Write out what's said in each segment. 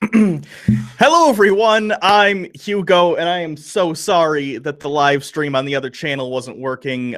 Hello, everyone. I'm Hugo, and I am so sorry that the live stream on the other channel wasn't working.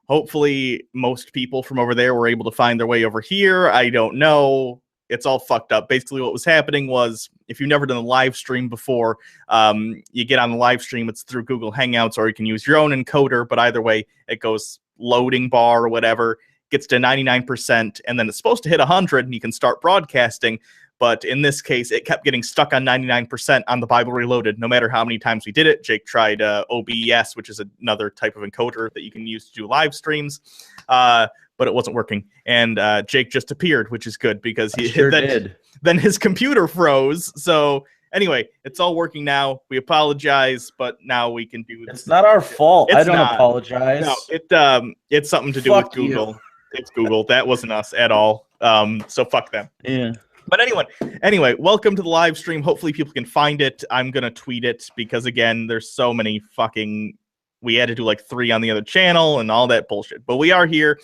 Hopefully, most people from over there were able to find their way over here. I don't know. It's all fucked up. Basically, what was happening was, if you've never done a live stream before, you get on the live stream. It's through Google Hangouts, or you can use your own encoder. But either way, it goes loading bar or whatever, gets to 99%, and then it's supposed to hit 100, and you can start broadcasting. But in this case, it kept getting stuck on 99% on the Bible Reloaded, no matter how many times we did it. Jake tried OBS, which is another type of encoder that you can use to do live streams, but it wasn't working. And Jake just appeared, which is good because then his computer froze. So anyway, it's all working now. We apologize, but now we can do this. It's not our fault. I don't apologize. No, it's something to do with Google. It's Google. That wasn't us at all. So fuck them. Yeah. But anyway, welcome to the live stream. Hopefully people can find it. I'm going to tweet it because, again, there's so many we had to do like 3 on the other channel and all that bullshit. But we are here.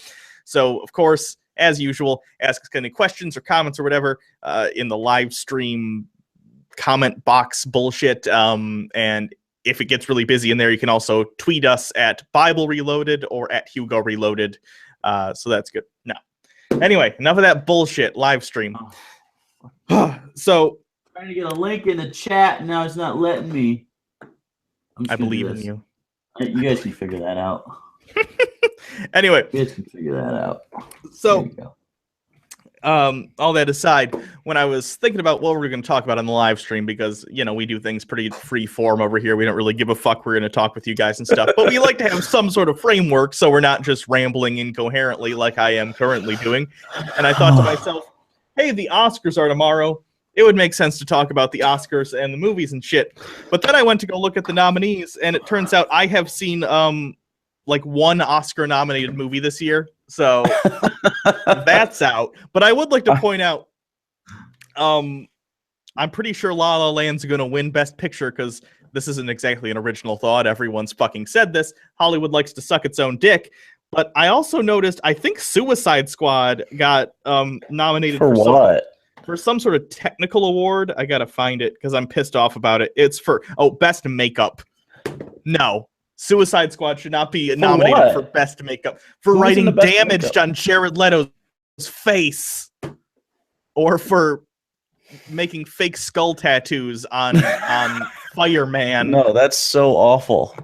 So, of course, as usual, ask us any questions or comments or whatever in the live stream comment box bullshit. And if it gets really busy in there, you can also tweet us at Bible Reloaded or at Hugo Reloaded. So that's good. Now, anyway, enough of that bullshit live stream. So trying to get a link in the chat, and now it's not letting me. I believe in you. You guys can figure that out. Anyway, you guys can figure that out. So, all that aside, when I was thinking about what we're going to talk about on the live stream, because we do things pretty free form over here. We don't really give a fuck. We're going to talk with you guys and stuff, but we like to have some sort of framework, so we're not just rambling incoherently like I am currently doing. And I thought to myself, hey, the Oscars are tomorrow. It would make sense to talk about the Oscars and the movies and shit. But then I went to go look at the nominees, and it turns out I have seen like 1 Oscar-nominated movie this year. So that's out. But I would like to point out, I'm pretty sure La La Land's going to win Best Picture because this isn't exactly an original thought. Everyone's fucking said this. Hollywood likes to suck its own dick. But I also noticed, I think Suicide Squad got nominated for what? For some sort of technical award. I gotta find it because I'm pissed off about it. It's for Best Makeup. No, Suicide Squad should not be nominated for Best Makeup for writing damaged on Jared Leto's face, or for making fake skull tattoos on Fireman. No, that's so awful.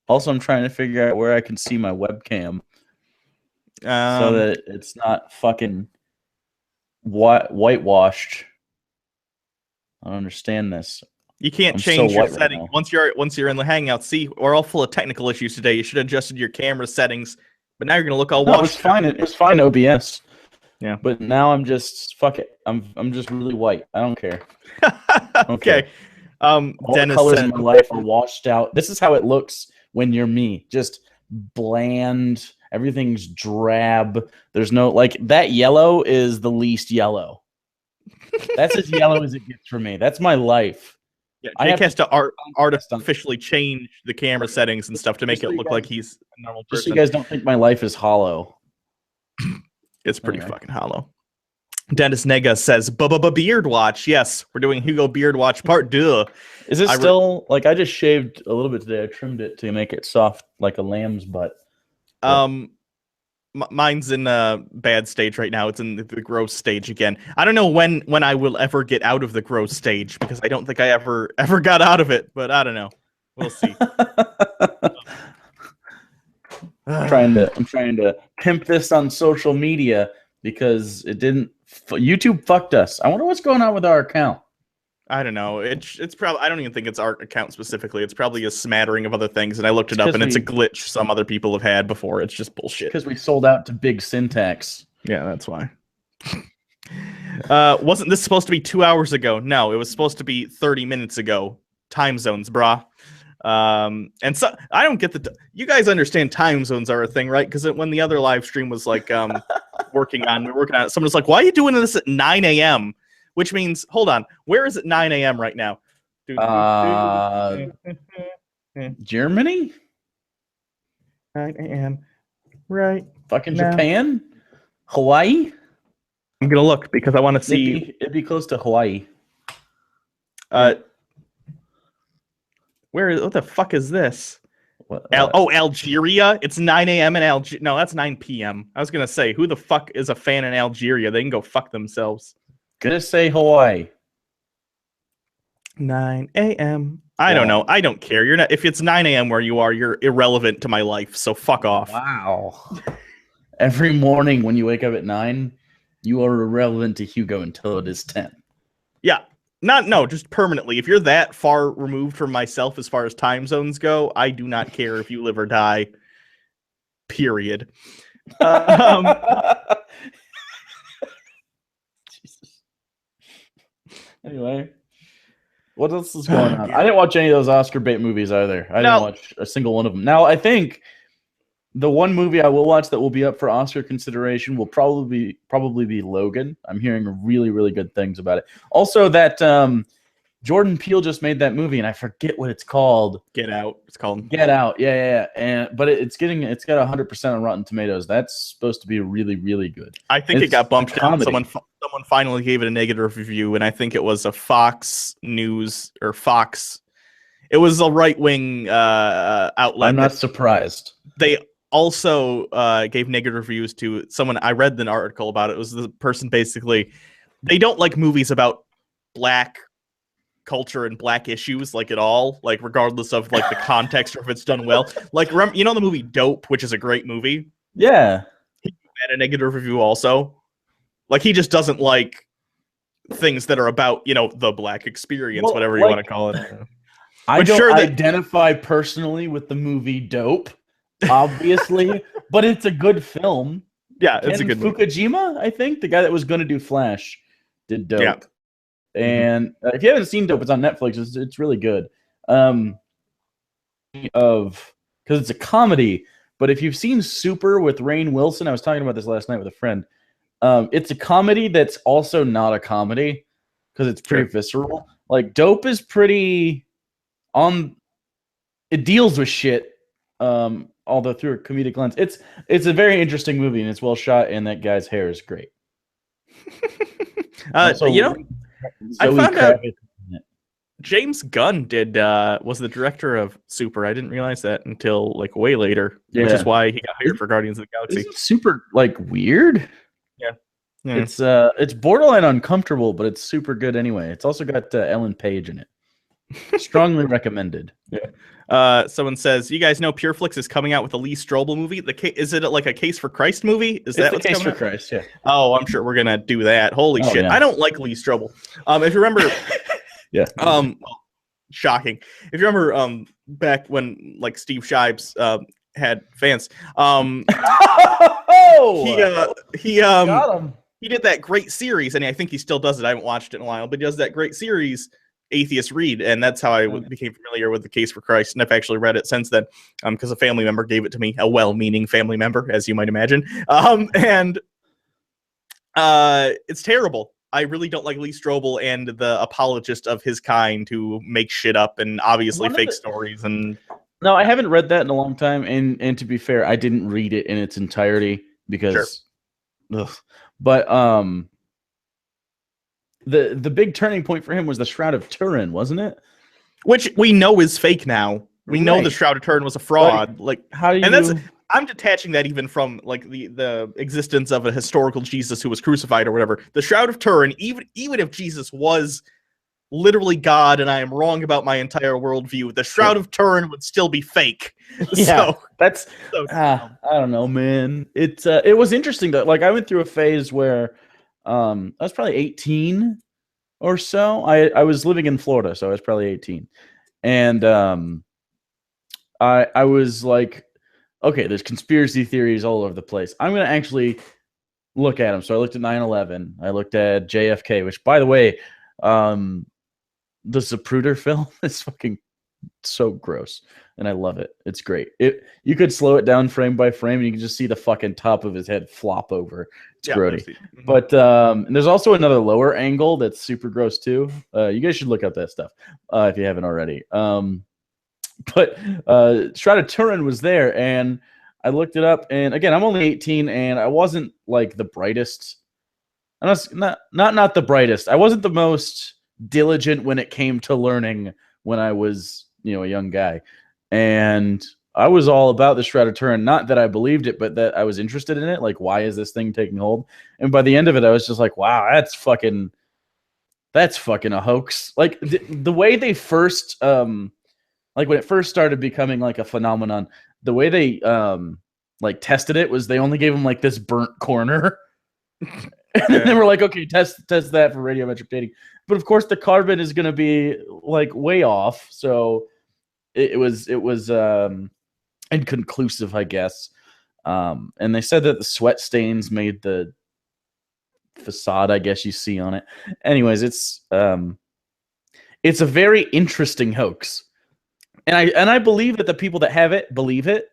Also, I'm trying to figure out where I can see my webcam so that it's not fucking whitewashed. I don't understand this. You can't change your settings once you're in the Hangout. See, we're all full of technical issues today. You should have adjusted your camera settings, but now you're gonna look all washed. It's fine. It's fine OBS. Yeah, but now I'm just fuck it. I'm just really white. I don't care. Okay. All Dennis colors said, in my life are washed out. This is how it looks when you're me. Just bland. Everything's drab. There's no that yellow is the least yellow. That's as yellow as it gets for me. That's my life. Yeah, Jake has to artificially change the camera settings and stuff to make it look like he's a normal person. Just so you guys don't think my life is hollow. It's pretty fucking hollow. Dennis Nega says, Beard Watch. Yes, we're doing Hugo Beard Watch Part 2. Is it still, I just shaved a little bit today. I trimmed it to make it soft like a lamb's butt. Mine's in a bad stage right now. It's in the gross stage again. I don't know when I will ever get out of the gross stage, because I don't think I ever got out of it, but I don't know. We'll see. I'm trying to pimp this on social media because it didn't. YouTube fucked us. I wonder what's going on with our account. I don't know. It's probably, I don't even think it's our account specifically. It's probably a smattering of other things, and I looked it up, and it's a glitch some other people have had before. It's just bullshit. Because we sold out to Big Syntax. Yeah, that's why. Wasn't this supposed to be 2 hours ago? No, it was supposed to be 30 minutes ago. Time zones, brah. And so I don't get you guys understand time zones are a thing, right? Because when the other live stream was we're working on it, someone was like, why are you doing this at 9 a.m.? Which means, hold on, where is it 9 a.m. right now? Germany? 9 a.m. right Fucking now. Japan? Hawaii? I'm going to look because I want to see. It'd be close to Hawaii. What the fuck is this? What, Algeria. It's 9 a.m. in Algeria. No, that's 9 p.m. I was gonna say, who the fuck is a fan in Algeria? They can go fuck themselves. Gonna say Hawaii. 9 a.m. I don't know. I don't care. You're not. If it's 9 a.m. where you are, you're irrelevant to my life. So fuck off. Wow. Every morning when you wake up at 9, you are irrelevant to Hugo until it is 10. Yeah. No, just permanently. If you're that far removed from myself as far as time zones go, I do not care if you live or die. Period. Jesus. Anyway, what else is going on? I didn't watch any of those Oscar bait movies either. I didn't watch a single one of them. Now, I think the one movie I will watch that will be up for Oscar consideration will probably be Logan. I'm hearing really, really good things about it. Also, that Jordan Peele just made that movie, and I forget what it's called. Get Out. It's called Get Out. Yeah. But it's got 100% on Rotten Tomatoes. That's supposed to be really, really good. I think it got bumped down. Someone finally gave it a negative review, and I think it was a Fox News or Fox. It was a right-wing outlet. I'm not surprised. They also gave negative reviews to someone. I read an article about it. It was the person basically, they don't like movies about black culture and black issues like at all, like regardless of like the context or if it's done well. Like, remember, the movie Dope, which is a great movie? Yeah. He had a negative review also. Like, he just doesn't like things that are about, the black experience, whatever you want to call it. I don't identify personally with the movie Dope, obviously, but it's a good film. Yeah, it's a good movie. Fukujima, I think, the guy that was going to do Flash, did Dope. Yeah. And if you haven't seen Dope, it's on Netflix. It's really good. Because it's a comedy, but if you've seen Super with Rainn Wilson, I was talking about this last night with a friend. It's a comedy that's also not a comedy because it's pretty visceral. Like, Dope is pretty it deals with shit, although through a comedic lens. It's a very interesting movie, and it's well shot, and that guy's hair is great. Also, I found out James Gunn was the director of Super. I didn't realize that until like way later, which is why he got hired for Guardians of the Galaxy. Isn't Super like weird? Yeah. It's borderline uncomfortable, but it's super good anyway. It's also got Ellen Page in it. Strongly recommended. Yeah. Someone says, "You guys know PureFlix is coming out with a Lee Strobel movie. Is it like a Case for Christ movie? Is that what's Case coming for Christ? Yeah. Oh, I'm sure we're gonna do that. Holy shit! Yeah. I don't like Lee Strobel. If you remember, yeah. Shocking. If you remember, back when like Steve Shives had fans, he got him. He did that great series, and I think he still does it. I haven't watched it in a while, but he does that great series, Atheist Read, and that's how I became familiar with the Case for Christ, and I've actually read it since then, because a family member gave it to me, a well-meaning family member, as you might imagine, and it's terrible. I really don't like Lee Strobel and the apologist of his kind who make shit up and obviously fake stories. And no, I haven't read that in a long time, and to be fair, I didn't read it in its entirety because, but the big turning point for him was the Shroud of Turin, wasn't it? Which we know is fake now. We know the Shroud of Turin was a fraud. Like, how do you? And I'm detaching that even from like the existence of a historical Jesus who was crucified or whatever. The Shroud of Turin, even if Jesus was literally God and I am wrong about my entire worldview, the Shroud of Turin would still be fake. Yeah, that's I don't know, man. It was interesting that like I went through a phase where I was probably 18 or so. I was living in Florida, so I was probably 18, and I was like, okay, there's conspiracy theories all over the place. I'm going to actually look at them. So I looked at 9/11. I looked at JFK, which, by the way, the Zapruder film is fucking so gross, and I love it. It's great. You could slow it down frame by frame, and you can just see the fucking top of his head flop over. It's grody. But and there's also another lower angle that's super gross too. You guys should look up that stuff if you haven't already. But Shroud of Turin was there, and I looked it up. And again, I'm only 18, and I wasn't like the brightest. I'm not the brightest. I wasn't the most diligent when it came to learning when I was, a young guy. And I was all about the Shroud of Turin. Not that I believed it, but that I was interested in it. Like, why is this thing taking hold? And by the end of it, I was just like, wow, that's fucking a hoax. Like the way they first, like when it first started becoming like a phenomenon, the way they like tested it was they only gave them like this burnt corner. And then they were like, okay, test that for radiometric dating. But of course the carbon is going to be like way off. So it was inconclusive, I guess. And they said that the sweat stains made the facade, I guess, you see on it. Anyways, it's a very interesting hoax. And I believe that the people that have it believe it.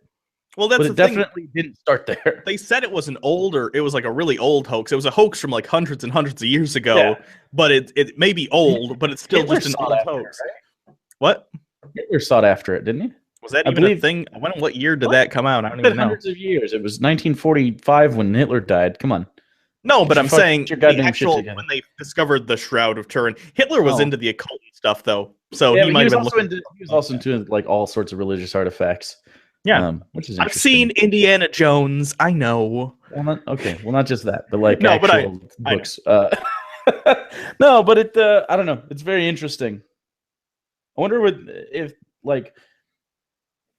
Well, that's but it definitely didn't start there. They said it was it was like a really old hoax. It was a hoax from like hundreds and hundreds of years ago, but it may be old, but it's still just an old hoax. Right? What? Hitler sought after it, didn't he? Was that even a thing? What year did that come out? I don't even know. Hundreds of years. It was 1945 when Hitler died. Come on. No, but I'm saying when they discovered the Shroud of Turin, Hitler was into the occult stuff, though. So he might have been. He was also into like all sorts of religious artifacts. Yeah, which is I've seen Indiana Jones. I know. Well, not just that, but like no, actual books. No, but I don't know. It's very interesting. I wonder if like,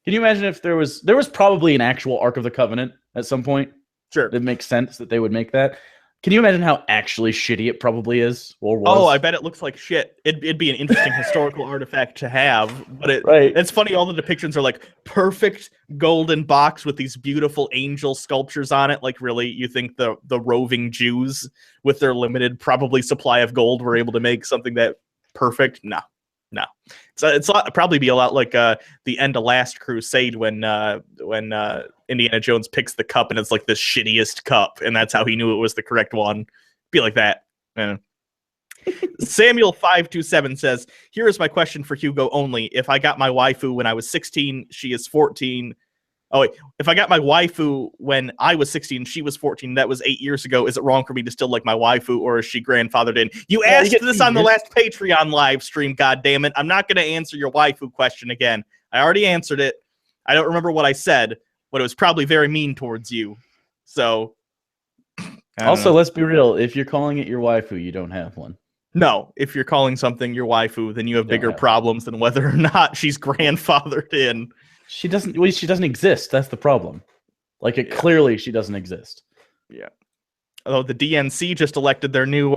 can you imagine if there was probably an actual Ark of the Covenant at some point? Sure, it makes sense that they would make that. Can you imagine how actually shitty it probably is or was? Oh, I bet it looks like shit. It'd be an interesting historical artifact to have, but it's funny. All the depictions are like perfect golden box with these beautiful angel sculptures on it. Like, really, you think the roving Jews with their limited probably supply of gold were able to make something that perfect? No. So it's probably be a lot like the end of Last Crusade when Indiana Jones picks the cup and it's like the shittiest cup, and that's how he knew it was the correct one. Be like that. Yeah. Samuel527 says, "Here is my question for Hugo only. If I got my waifu when I was 16, she is 14. Oh, wait. If I got my waifu when I was 16, she was 14, that was 8 years ago, is it wrong for me to still like my waifu, or is she grandfathered in?" You asked this on the last Patreon live stream, goddammit. I'm not going to answer your waifu question again. I already answered it. I don't remember what I said, but it was probably very mean towards you. So, also, let's be real. If you're calling it your waifu, you don't have one. No, if you're calling something your waifu, then you have bigger problems than whether or not she's grandfathered in. She doesn't exist. That's the problem. Like, clearly she doesn't exist. Yeah. Although the DNC just elected their new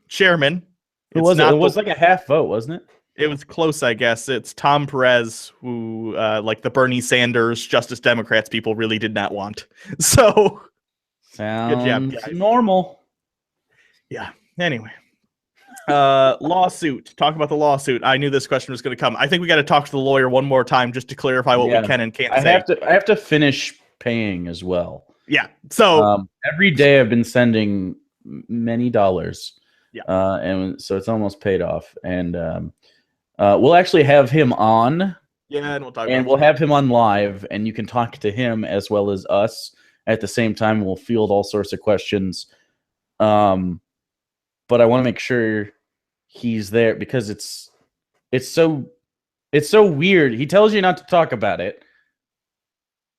chairman. Who was it? It was like a half vote, wasn't it? It was close, I guess. It's Tom Perez, who, like the Bernie Sanders, Justice Democrats people really did not want. So, sounds good job, guys. Normal. Yeah. Anyway. Lawsuit. Talk about the lawsuit. I knew this question was going to come. I think we got to talk to the lawyer one more time just to clarify what we can and can't say. I have to finish paying as well. Yeah. So every day I've been sending many dollars. Yeah. And so it's almost paid off. And we'll actually have him on. Yeah, and we'll talk. And we'll have him on live, and you can talk to him as well as us at the same time. We'll field all sorts of questions. But I want to make sure he's there because it's so weird. He tells you not to talk about it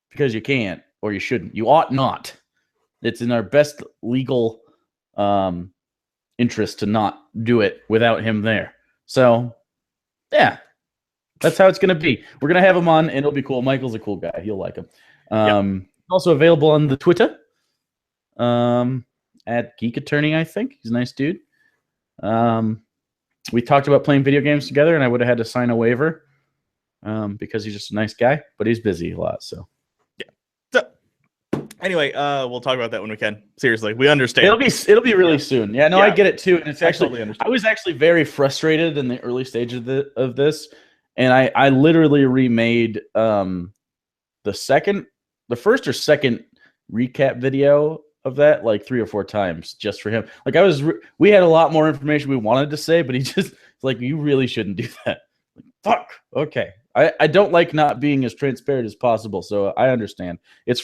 because you can't or you shouldn't. You ought not. It's in our best legal interest to not do it without him there. So, yeah, that's how it's going to be. We're going to have him on, and it'll be cool. Michael's a cool guy. You'll like him. Also available on the Twitter. At Geek Attorney, I think. He's a nice dude. We talked about playing video games together, and I would have had to sign a waiver because he's just a nice guy, but he's busy a lot. So, yeah. So, anyway, we'll talk about that when we can. Seriously, we understand. It'll be really soon. Yeah, no, I get it too. And it's actually, I was actually very frustrated in the early stages of this, and I literally remade the first or second recap video of that like 3 or 4 times just for him. Like we had a lot more information we wanted to say, but he just like, you really shouldn't do that. Like, fuck. Okay. I don't like not being as transparent as possible, so I understand. It's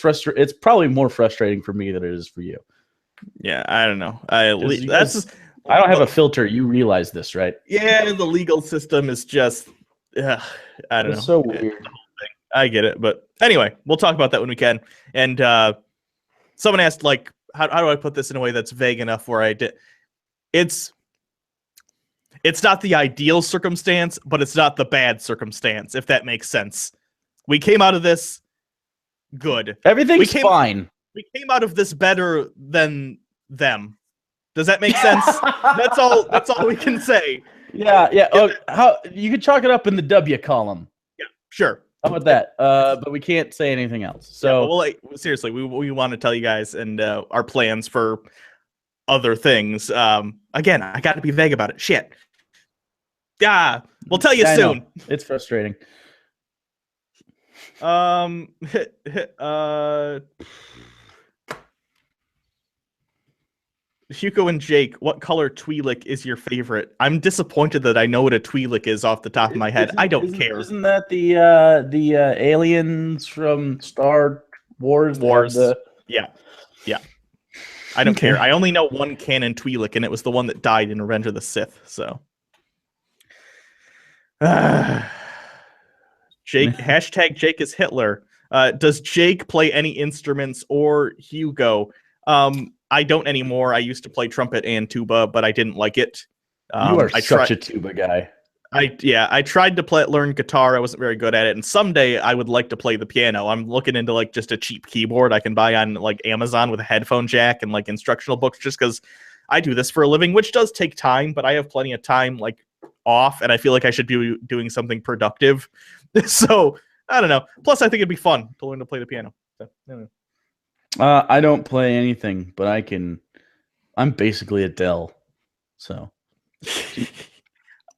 probably more frustrating for me than it is for you. Yeah, I don't know. I don't have a filter. You realize this, right? Yeah, the legal system is just, I don't know. It's so weird. I get it, but anyway, we'll talk about that when we can. And someone asked, like, how do I put this in a way that's vague enough where I did? It's not the ideal circumstance, but it's not the bad circumstance, if that makes sense. We came out of this good. Everything's fine. We came out of this better than them. Does that make sense? That's all we can say. Yeah. Oh, how you could chalk it up in the W column. Yeah, sure. How about that? But we can't say anything else. So, yeah, well, seriously, we want to tell you guys and our plans for other things. Again, I got to be vague about it. Shit. Yeah, we'll tell you soon. It's frustrating. Hugo and Jake, what color Twi'lek is your favorite? I'm disappointed that I know what a Twi'lek is off the top of my head. I don't care. Isn't that the aliens from Star Wars? Yeah. I don't care. I only know one canon Twi'lek, and it was the one that died in Revenge of the Sith. So, Jake #Jake is Hitler. Does Jake play any instruments or Hugo? I don't anymore. I used to play trumpet and tuba, but I didn't like it. You are such a tuba guy. I tried to learn guitar. I wasn't very good at it. And someday I would like to play the piano. I'm looking into like just a cheap keyboard I can buy on like Amazon with a headphone jack and like instructional books, just because I do this for a living, which does take time, but I have plenty of time like off, and I feel like I should be doing something productive. So I don't know. Plus, I think it'd be fun to learn to play the piano. So, anyway. I don't play anything, but I'm basically Adele. So,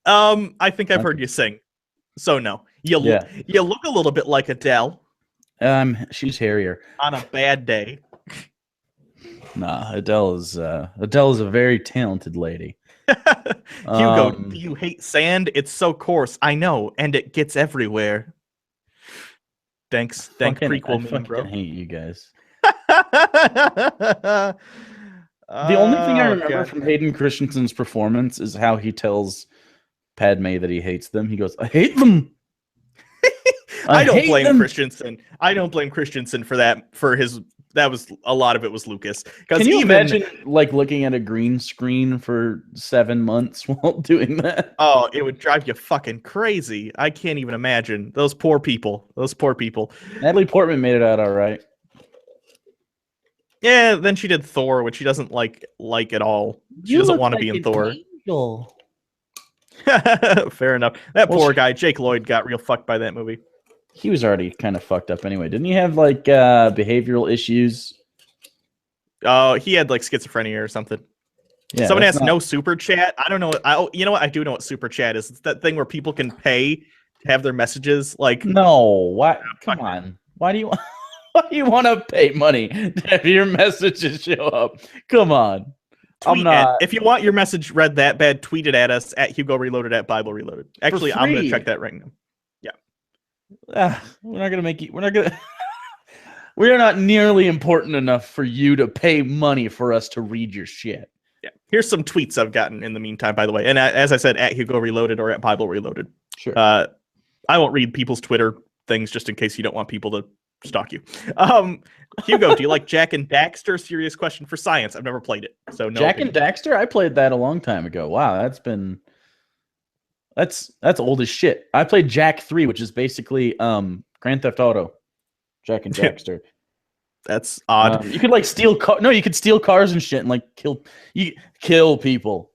I think I've heard you sing. So no, you look a little bit like Adele. She's hairier on a bad day. Nah, Adele is a very talented lady. Hugo, do you hate sand? It's so coarse. I know, and it gets everywhere. Thanks, prequel meme, bro. I hate you guys. The only thing I remember from Hayden Christensen's performance is how he tells Padme that he hates them. He goes, "I hate them." I don't blame Christensen. I don't blame Christensen for that. That was a lot of it was Lucas. Can you imagine like looking at a green screen for 7 months while doing that? Oh, it would drive you fucking crazy. I can't even imagine. Those poor people. Natalie Portman made it out all right. Yeah, then she did Thor, which she doesn't like at all. She doesn't want to be in Thor. Fair enough. That poor guy, Jake Lloyd, got real fucked by that movie. He was already kind of fucked up anyway. Didn't he have like behavioral issues? Oh, he had like schizophrenia or something. Yeah, someone asked no super chat. I don't know. You know what? I do know what super chat is. It's that thing where people can pay to have their messages like. No, what? Come on. Why do you want to pay money to have your messages show up? Come on. If you want your message read that bad, tweet it at us at Hugo Reloaded at Bible Reloaded. Actually, I'm going to check that right now. Yeah. We're not going to make you. We are not nearly important enough for you to pay money for us to read your shit. Yeah. Here's some tweets I've gotten in the meantime, by the way. And as I said, at Hugo Reloaded or at Bible Reloaded. Sure. I won't read people's Twitter things just in case you don't want people to stalk you. Hugo, do you like Jack and Daxter? Serious question for science. I've never played it, so no. Jack and Daxter? I played that a long time ago. Wow, that's old as shit. I played Jack 3, which is basically Grand Theft Auto. Jack and Daxter. That's odd. You could like steal you could steal cars and shit and like kill people.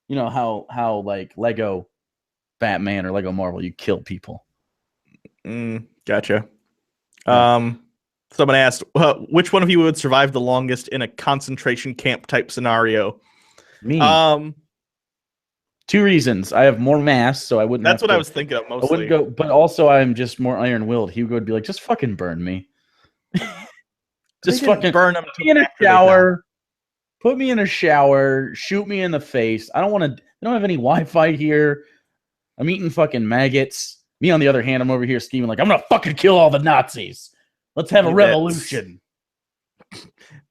You know how like Lego Batman or Lego Marvel, you kill people. Gotcha. Someone asked, which one of you would survive the longest in a concentration camp type scenario? Me. 2 reasons. I have more mass, so I wouldn't. That's what I was thinking of mostly. I wouldn't go, but also I'm just more iron-willed. Hugo would be like, just fucking burn me. Just fucking burn him. Put me in a shower. Put me in a shower. Shoot me in the face. I don't have any Wi-Fi here. I'm eating fucking maggots. Me, on the other hand, I'm over here scheming like, I'm going to fucking kill all the Nazis. Let's have a revolution.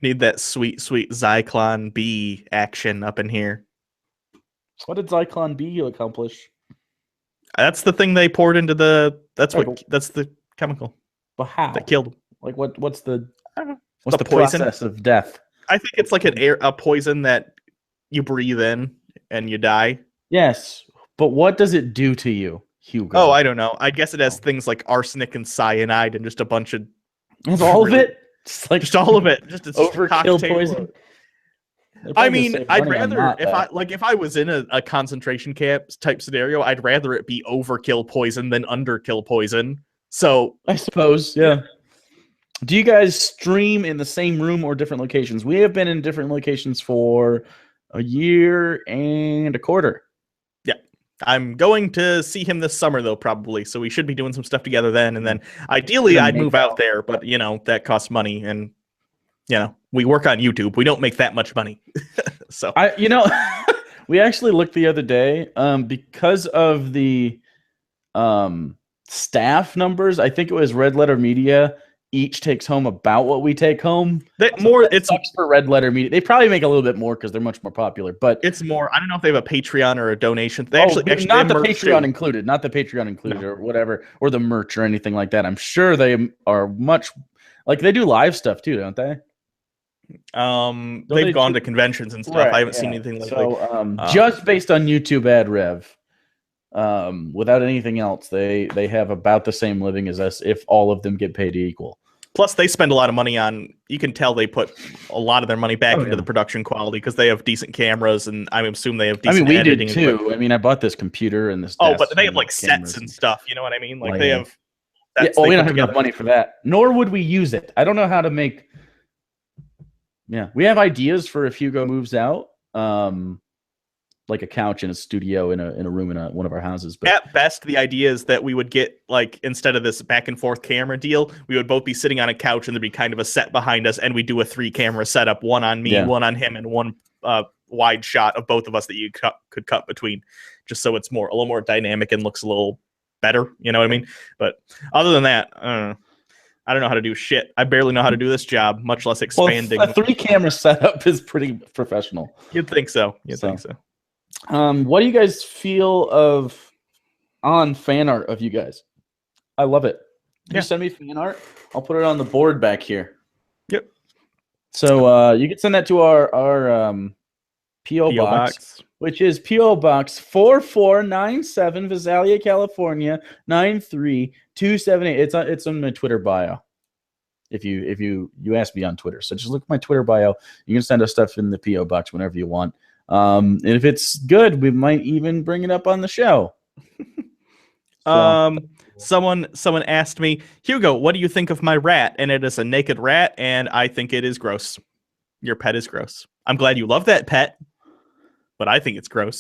Need that sweet, sweet Zyklon B action up in here. What did Zyklon B accomplish? That's the thing they poured into the. That's Right, what. That's the chemical But how? that killed him. Like what's the The poison. process of death? I think it's like a poison that you breathe in and you die. Yes, but what does it do to you, Hugo? Oh, I don't know. I guess it has things like arsenic and cyanide and just a bunch of. It's all of it. Just all of it. Just a overkill poison. I mean, I'd rather if I was in a concentration camp type scenario, I'd rather it be overkill poison than underkill poison. So I suppose, yeah. Do you guys stream in the same room or different locations? We have been in different locations for a year and a quarter. Yeah. I'm going to see him this summer, though, probably. So we should be doing some stuff together then. And then ideally, I'd move out there. But, that costs money. And, we work on YouTube. We don't make that much money. So, we actually looked the other day because of the staff numbers. I think it was Red Letter Media. Each takes home about what we take home. It sucks for Red Letter Media. They probably make a little bit more because they're much more popular. But it's more. I don't know if they have a Patreon or a donation. They not the Patreon included, not the Patreon included, or whatever, or the merch or anything like that. I'm sure they are much like they do live stuff too, don't they? They've gone to conventions and stuff. Right, I haven't seen anything like that. Just based on YouTube ad rev. Without anything else, they have about the same living as us if all of them get paid equal. Plus, they spend a lot of money on. You can tell they put a lot of their money back into the production quality because they have decent cameras, and I assume they have decent editing. We did too. I mean, I bought this computer and this. But they have like sets and stuff. You know what I mean? Like they have. We don't have enough money for that. Nor would we use it. I don't know how to make. Yeah, we have ideas for if Hugo moves out. Like a couch in a studio in a room in one of our houses. But at best, the idea is that we would get instead of this back and forth camera deal, we would both be sitting on a couch and there'd be kind of a set behind us, and we do a 3-camera setup, one on me, one on him, and one wide shot of both of us that you could cut between, just so it's a little more dynamic and looks a little better. You know what I mean? But other than that, I don't know how to do shit. I barely know how to do this job, much less expanding. Well, a 3-camera setup is pretty professional. You'd think so. Think so. What do you guys feel on fan art of you guys? I love it. Can you send me fan art? I'll put it on the board back here. Yep. So you can send that to our P.O. box, which is P.O. Box 4497, Visalia, California 93278. It's on my Twitter bio. If you ask me on Twitter, so just look at my Twitter bio. You can send us stuff in the P.O. box whenever you want. And if it's good, we might even bring it up on the show. Someone asked me, Hugo, what do you think of my rat? And it is a naked rat, and I think it is gross. Your pet is gross. I'm glad you love that pet, but I think it's gross.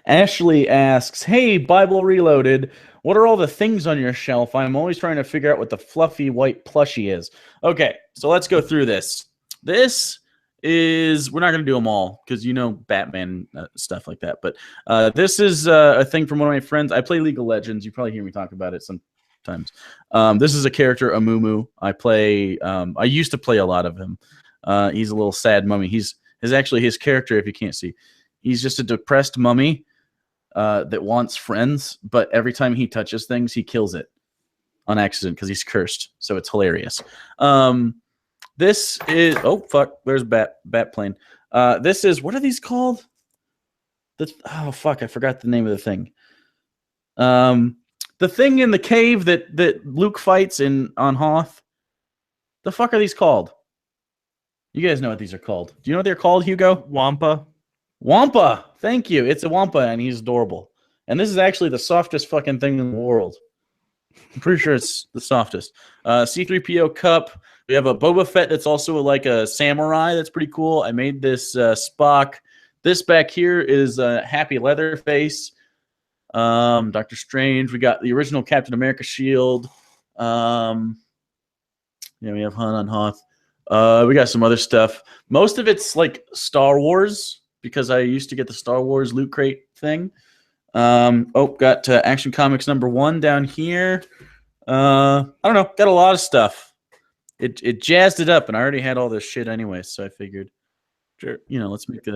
Ashley asks, hey, Bible Reloaded, what are all the things on your shelf? I'm always trying to figure out what the fluffy white plushie is. Okay, so let's go through this. We're not going to do them all because Batman stuff like that. But this is a thing from one of my friends. I play League of Legends. You probably hear me talk about it sometimes. This is a character, Amumu. I used to play a lot of him. He's a little sad mummy. His character, if you can't see, he's just a depressed mummy that wants friends. But every time he touches things, he kills it on accident because he's cursed. So it's hilarious. This is there's bat plane. This is, what are these called? I forgot the name of the thing. The thing in the cave that Luke fights on Hoth. The fuck are these called? You guys know what these are called. Do you know what they're called, Hugo? Wampa. Wampa. Thank you. It's a Wampa, and he's adorable. And this is actually the softest fucking thing in the world. I'm pretty sure it's the softest. C-3PO cup. We have a Boba Fett that's also like a samurai. That's pretty cool. I made this Spock. This back here is Happy Leatherface. Doctor Strange. We got the original Captain America shield. We have Han on Hoth. We got some other stuff. Most of it's like Star Wars because I used to get the Star Wars Loot Crate thing. Got Action Comics #1 down here. I don't know. Got a lot of stuff. It jazzed it up, and I already had all this shit anyway, so I figured Sure. let's make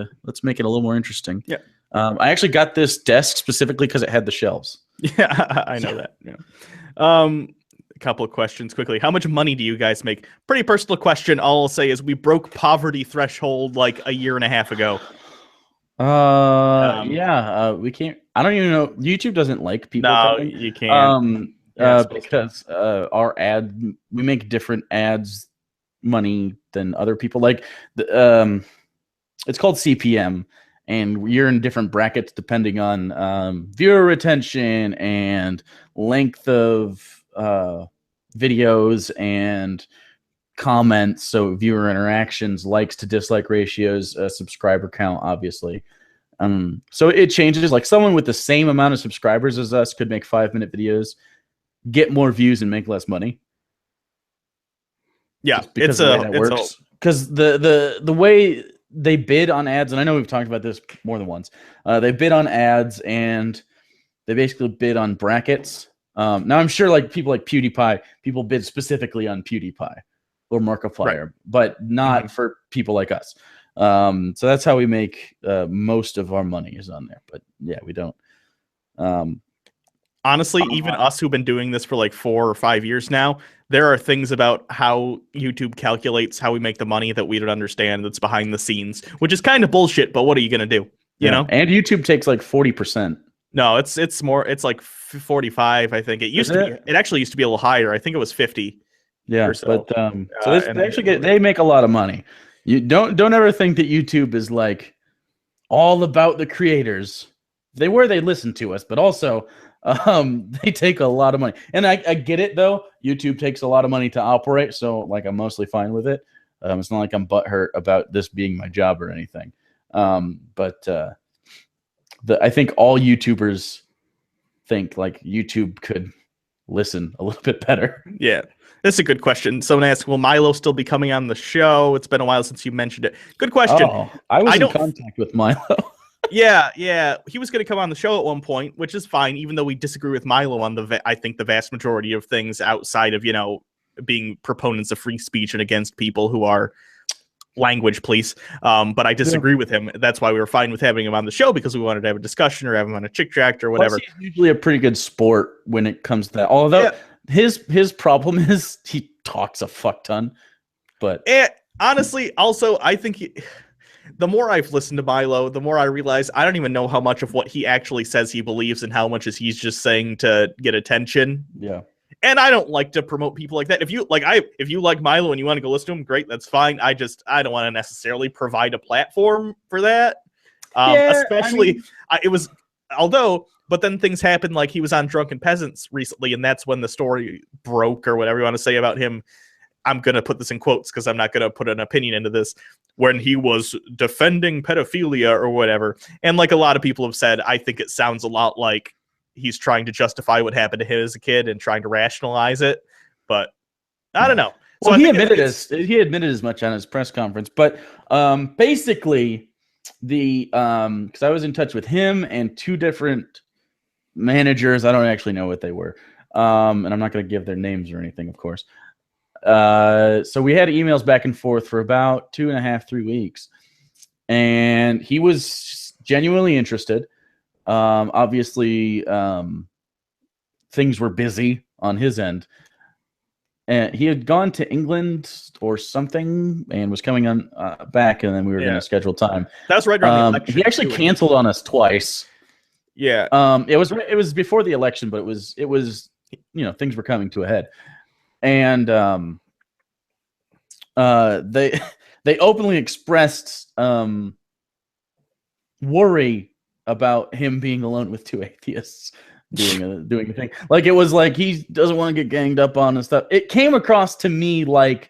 it a little more interesting. Yeah. I actually got this desk specifically because it had the shelves. Yeah, I know that. Yeah. A couple of questions quickly. How much money do you guys make? Pretty personal question. All I'll say is we broke poverty threshold like a year and a half ago. We can't. I don't even know. YouTube doesn't like people. No, talking. you can't. Because our we make different ads money than other people. Like it's called CPM, and you're in different brackets depending on viewer retention and length of videos and comments, so viewer interactions, likes to dislike ratios, subscriber count, obviously. So it changes. Like someone with the same amount of subscribers as us could make 5-minute videos, get more views, and make less money. Yeah, because the way that works. Because the way they bid on ads, and I know we've talked about this more than once. They bid on ads, and they basically bid on brackets. Now I'm sure like people like PewDiePie, people bid specifically on PewDiePie or Markiplier, right, but not for people like us. So that's how we make most of our money is on there. But yeah, we don't. Honestly, even us who've been doing this for like 4 or 5 years now, there are things about how YouTube calculates how we make the money that we don't understand that's behind the scenes, which is kind of bullshit, but what are you going to do? You know? And YouTube takes like 40%. No, it's more, it's like 45, I think. It actually used to be a little higher. I think it was 50. Yeah, so. But they make a lot of money. You don't ever think that YouTube is like all about the creators. They'd listen to us, but also they take a lot of money. And I get it though. YouTube takes a lot of money to operate, so like I'm mostly fine with it. It's not like I'm butthurt about this being my job or anything. But I think all YouTubers think like YouTube could listen a little bit better. Yeah. That's a good question. Someone asked, will Milo still be coming on the show? It's been a while since you mentioned it. Good question. Oh, I was in contact with Milo. Yeah. He was going to come on the show at one point, which is fine, even though we disagree with Milo on I think the vast majority of things outside of, being proponents of free speech and against people who are language police. But I disagree with him. That's why we were fine with having him on the show, because we wanted to have a discussion or have him on a Chick Tract or whatever. Plus, he's usually a pretty good sport when it comes to that. Although his problem is he talks a fuck ton. But honestly, also, I think the more I've listened to Milo, the more I realize I don't even know how much of what he actually says he believes and how much is he's just saying to get attention. Yeah. And I don't like to promote people like that. If you like Milo and you want to go listen to him, great, that's fine. I don't want to necessarily provide a platform for that. But then things happened, like he was on Drunken Peasants recently, and that's when the story broke, or whatever you want to say about him. I'm going to put this in quotes because I'm not going to put an opinion into this. When he was defending pedophilia or whatever. And like a lot of people have said, I think it sounds a lot like he's trying to justify what happened to him as a kid and trying to rationalize it. But I don't know. So he admitted as much on his press conference. But basically, because I was in touch with him and 2 different managers. I don't actually know what they were. And I'm not going to give their names or anything, of course. So we had emails back and forth for about 2.5, 3 weeks. And he was genuinely interested. Obviously, things were busy on his end. And he had gone to England or something and was coming on back, and then we were going to schedule time. That was right around the election. He actually canceled on us twice. Yeah. It was before the election, but it was things were coming to a head. And they openly expressed worry about him being alone with 2 atheists doing the thing. Like, it was like he doesn't want to get ganged up on and stuff. It came across to me like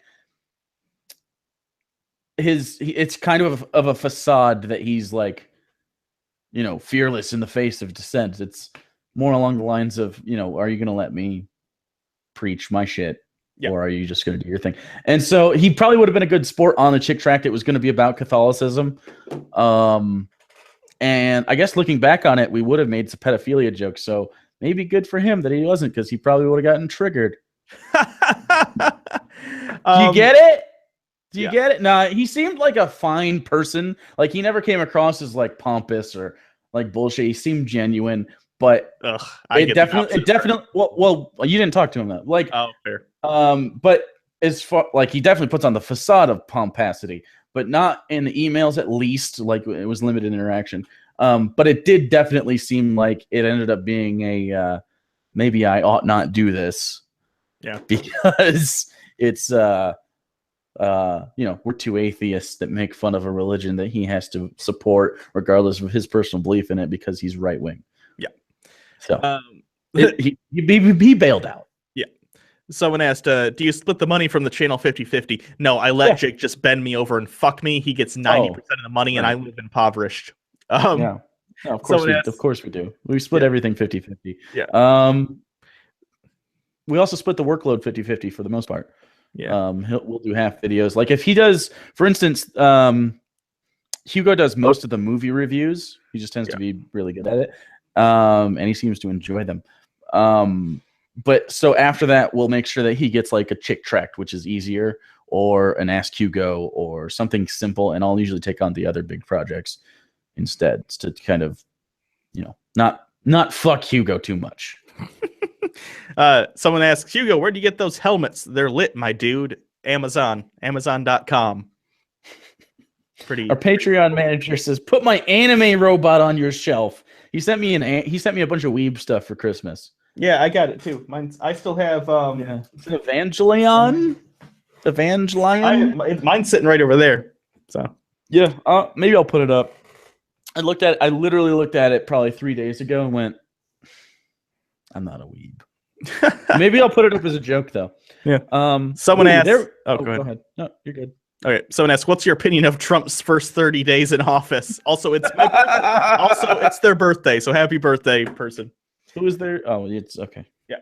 it's kind of a facade that he's like, fearless in the face of dissent. It's more along the lines of, are you going to let me preach my shit? Yeah. Or are you just going to do your thing? And so he probably would have been a good sport on the Chick Tract. It was going to be about Catholicism. And I guess looking back on it, we would have made some pedophilia jokes. So maybe good for him that he wasn't, because he probably would have gotten triggered. Do you get it? Do you get it? Nah, he seemed like a fine person. Like he never came across as like pompous or like bullshit. He seemed genuine, but it definitely. Well, you didn't talk to him though. Like, oh, fair. But as far like he definitely puts on the facade of pomposity, but not in the emails. At least, like it was limited interaction. But it did definitely seem like it ended up being a maybe I ought not do this. Yeah, because it's we're two atheists that make fun of a religion that he has to support regardless of his personal belief in it because he's right wing. Yeah. So he bailed out. Yeah. Someone asked, do you split the money from the channel 50-50? No, I let Jake just bend me over and fuck me. He gets 90% of the money and I live impoverished. No, of course we do. We split everything 50-50. Yeah. We also split the workload 50-50 for the most part. Yeah. We'll do half videos. Like if he does, for instance, Hugo does most of the movie reviews. He just tends to be really good at it. And he seems to enjoy them. But so after that, we'll make sure that he gets like a Chick Tract, which is easier, or an Ask Hugo or something simple. And I'll usually take on the other big projects instead to kind of, not fuck Hugo too much. Someone asks, Hugo, where do you get those helmets? They're lit, my dude. Amazon.com. Our Patreon manager says, put my anime robot on your shelf. He sent me a bunch of weeb stuff for Christmas. Yeah, I got it too. I still have it's an Evangelion. Mine's sitting right over there. So yeah, maybe I'll put it up. I literally looked at it probably 3 days ago and went, I'm not a weeb. Maybe I'll put it up as a joke though. Yeah. Someone asked. Go ahead. No, you're good. Okay. Someone asked, "What's your opinion of Trump's first 30 days in office?" Also, it's it's their birthday, so happy birthday, person. Who is there? Oh, it's okay. Yeah.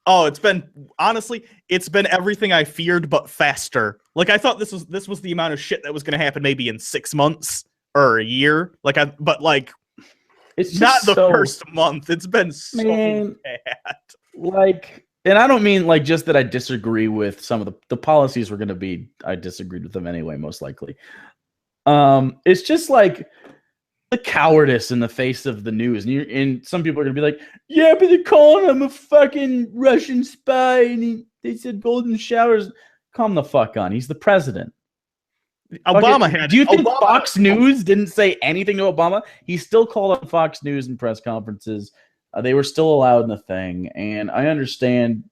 It's been everything I feared, but faster. Like I thought this was the amount of shit that was going to happen maybe in 6 months or a year. It's not the first month. It's been so bad. Like, and I don't mean like just that I disagree with some of the policies were going to be. I disagreed with them anyway, most likely. It's just like the cowardice in the face of the news, and some people are going to be like, "Yeah, but they're calling him a fucking Russian spy," and they said golden showers. Calm the fuck on. He's the president. Obama had. Do you think Fox News didn't say anything to Obama? He still called on Fox News in press conferences. They were still allowed in the thing, and I understand.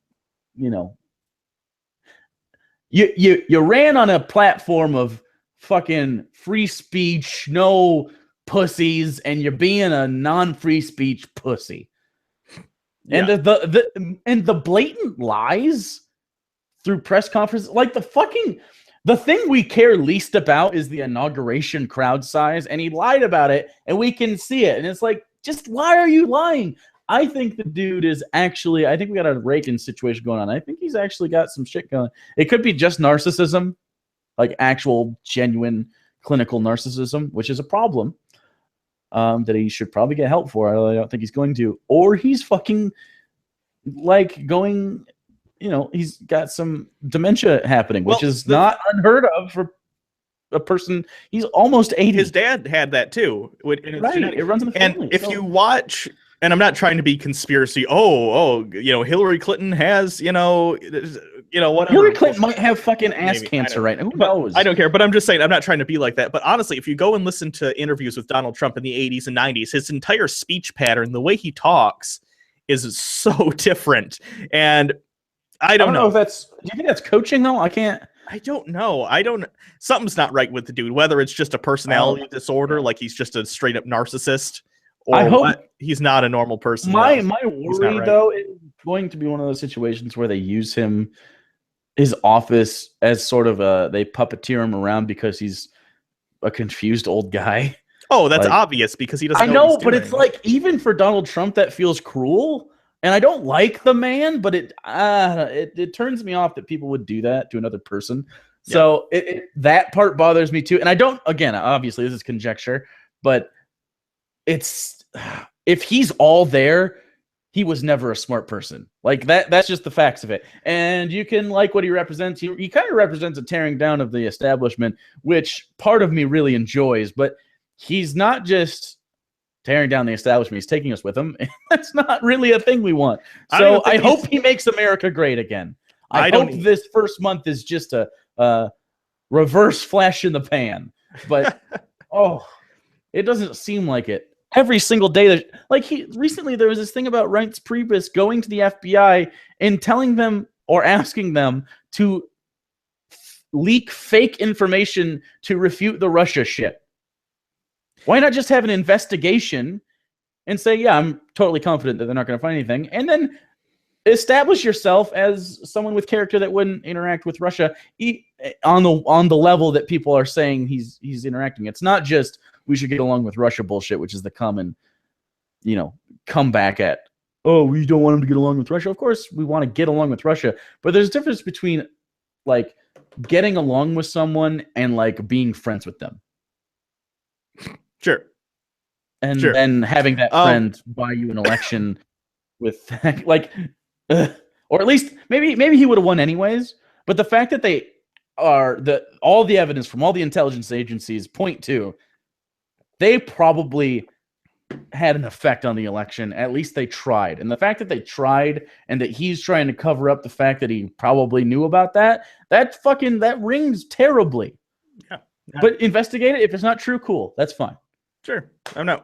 You ran on a platform of fucking free speech, no pussies, and you're being a non-free speech pussy. And the blatant lies through press conferences, like the thing we care least about is the inauguration crowd size, and he lied about it, and we can see it. And it's like, just why are you lying? I think the dude is actually, I think we got a Reagan situation going on. I think he's actually got some shit going. It could be just narcissism, like actual, genuine, clinical narcissism, which is a problem that he should probably get help for. I don't think he's going to. Or he's fucking, like, going... he's got some dementia happening, which is not unheard of for a person. He's almost 80. His dad had that too. It runs in the family. And if you watch, and I'm not trying to be conspiracy. Hillary Clinton has, whatever. Hillary Clinton might have fucking ass cancer right now. Who knows? I don't care. But I'm just saying, I'm not trying to be like that. But honestly, if you go and listen to interviews with Donald Trump in the 80s and 90s, his entire speech pattern, the way he talks, is so different. And I don't know if that's. Do you think that's coaching though? I don't know. Something's not right with the dude. Whether it's just a personality disorder, like he's just a straight up narcissist, or I hope he's not a normal person. My worry though is going to be one of those situations where they use his office as sort of they puppeteer him around because he's a confused old guy. Oh, that's obvious because he doesn't. I know, but it's like even for Donald Trump, that feels cruel. And I don't like the man, but it turns me off that people would do that to another person. So that part bothers me too. And I don't, again, obviously this is conjecture, but it's, if he's all there, he was never a smart person. Like that's just the facts of it. And you can like what he represents. He kind of represents a tearing down of the establishment, which part of me really enjoys, but he's not just tearing down the establishment, he's taking us with him. That's not really a thing we want. So I hope he makes America great again. I hope this first month is just a reverse flash in the pan. But it doesn't seem like it. Every single day, recently there was this thing about Reince Priebus going to the FBI and telling them or asking them to leak fake information to refute the Russia shit. Why not just have an investigation and say, yeah, I'm totally confident that they're not going to find anything, and then establish yourself as someone with character that wouldn't interact with Russia on the level that people are saying he's interacting. It's not just we should get along with Russia bullshit, which is the common, comeback at, oh, we don't want him to get along with Russia. Of course, we want to get along with Russia, but there's a difference between like getting along with someone and like being friends with them. Sure. And then having that friend buy you an election with or at least maybe he would have won anyways. But the fact that they are all the evidence from all the intelligence agencies point to they probably had an effect on the election. At least they tried. And the fact that they tried and that he's trying to cover up the fact that he probably knew about that rings terribly. Yeah. But investigate it. If it's not true, cool. That's fine. Sure. I don't know.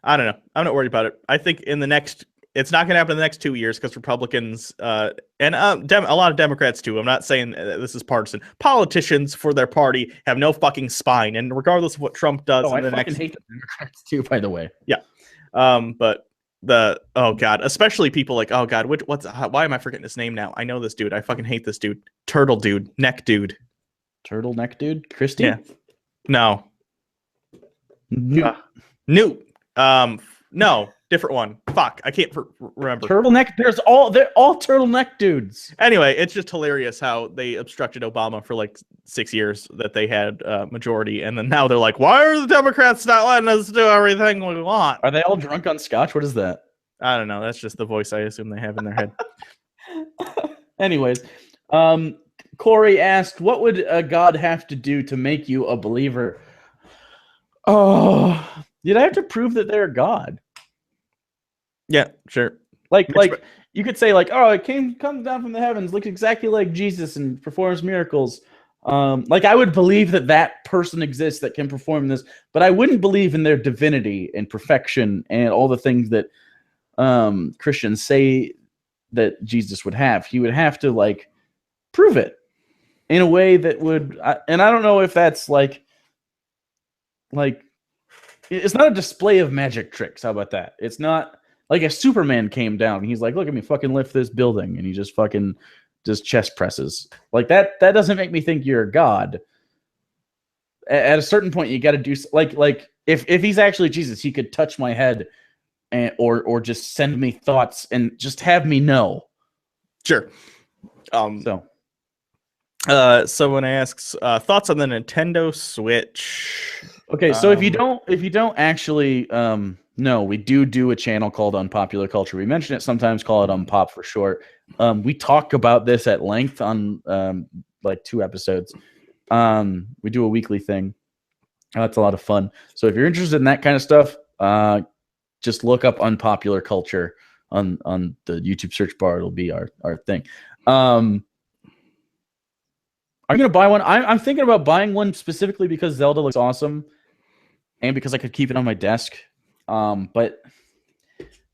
I'm not worried about it. I think it's not going to happen in the next 2 years because Republicans and a lot of Democrats too. I'm not saying this is partisan. Politicians for their party have no fucking spine, and regardless of what Trump does, I fucking hate the Democrats too. By the way, yeah. But especially people like why am I forgetting his name now? I know this dude. I fucking hate this dude. Turtle dude, neck dude, turtleneck dude, Christie. Yeah, no, Newt. No. Different one. Fuck, I can't remember. Turtleneck. They're all turtleneck dudes. Anyway, it's just hilarious how they obstructed Obama for like 6 years that they had majority, and then now they're like, "Why are the Democrats not letting us do everything we want?" Are they all drunk on scotch? What is that? I don't know. That's just the voice I assume they have in their head. Anyways, Corey asked, "What would a god have to do to make you a believer?" Oh, you'd have to prove that they're a god. Yeah, sure. Like you could say like, oh, it comes down from the heavens, looks exactly like Jesus and performs miracles. Like I would believe that person exists that can perform this, but I wouldn't believe in their divinity and perfection and all the things that Christians say that Jesus would have. He would have to like prove it in a way that would, and I don't know if that's like it's not a display of magic tricks. How about that? It's not like if Superman came down and he's like, look at me fucking lift this building, and he just fucking just chest presses. Like that doesn't make me think you're a god. At a certain point, you got to do like if he's actually Jesus, he could touch my head or just send me thoughts and just have me know. Sure. Someone asks thoughts on the Nintendo Switch. Okay, so if you don't actually no, we do a channel called Unpopular Culture. We mention it sometimes, call it Unpop for short. We talk about this at length on like 2 episodes. We do a weekly thing. It's a lot of fun. So if you're interested in that kind of stuff, just look up Unpopular Culture on the YouTube search bar. It'll be our thing. Are you gonna buy one? I'm thinking about buying one specifically because Zelda looks awesome, and because I could keep it on my desk. But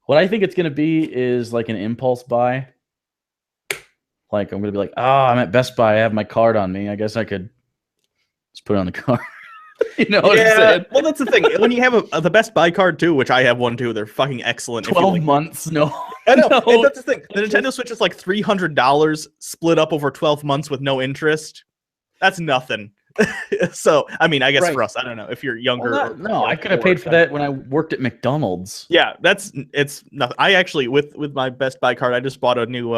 what I think it's gonna be is like an impulse buy. Like I'm gonna be like, I'm at Best Buy. I have my card on me. I guess I could just put it on the card. You know what I'm saying? Well, that's the thing. When you have the Best Buy card too, which I have one too, they're fucking excellent. 12 months, no. I know. No. And that's the thing. The Nintendo Switch is like $300 split up over 12 months with no interest. That's nothing. So, I mean, I guess for us, I don't know if you're younger. Well, I could have paid for that when I worked at McDonald's. Yeah, it's nothing. I actually, with my Best Buy card, I just bought a new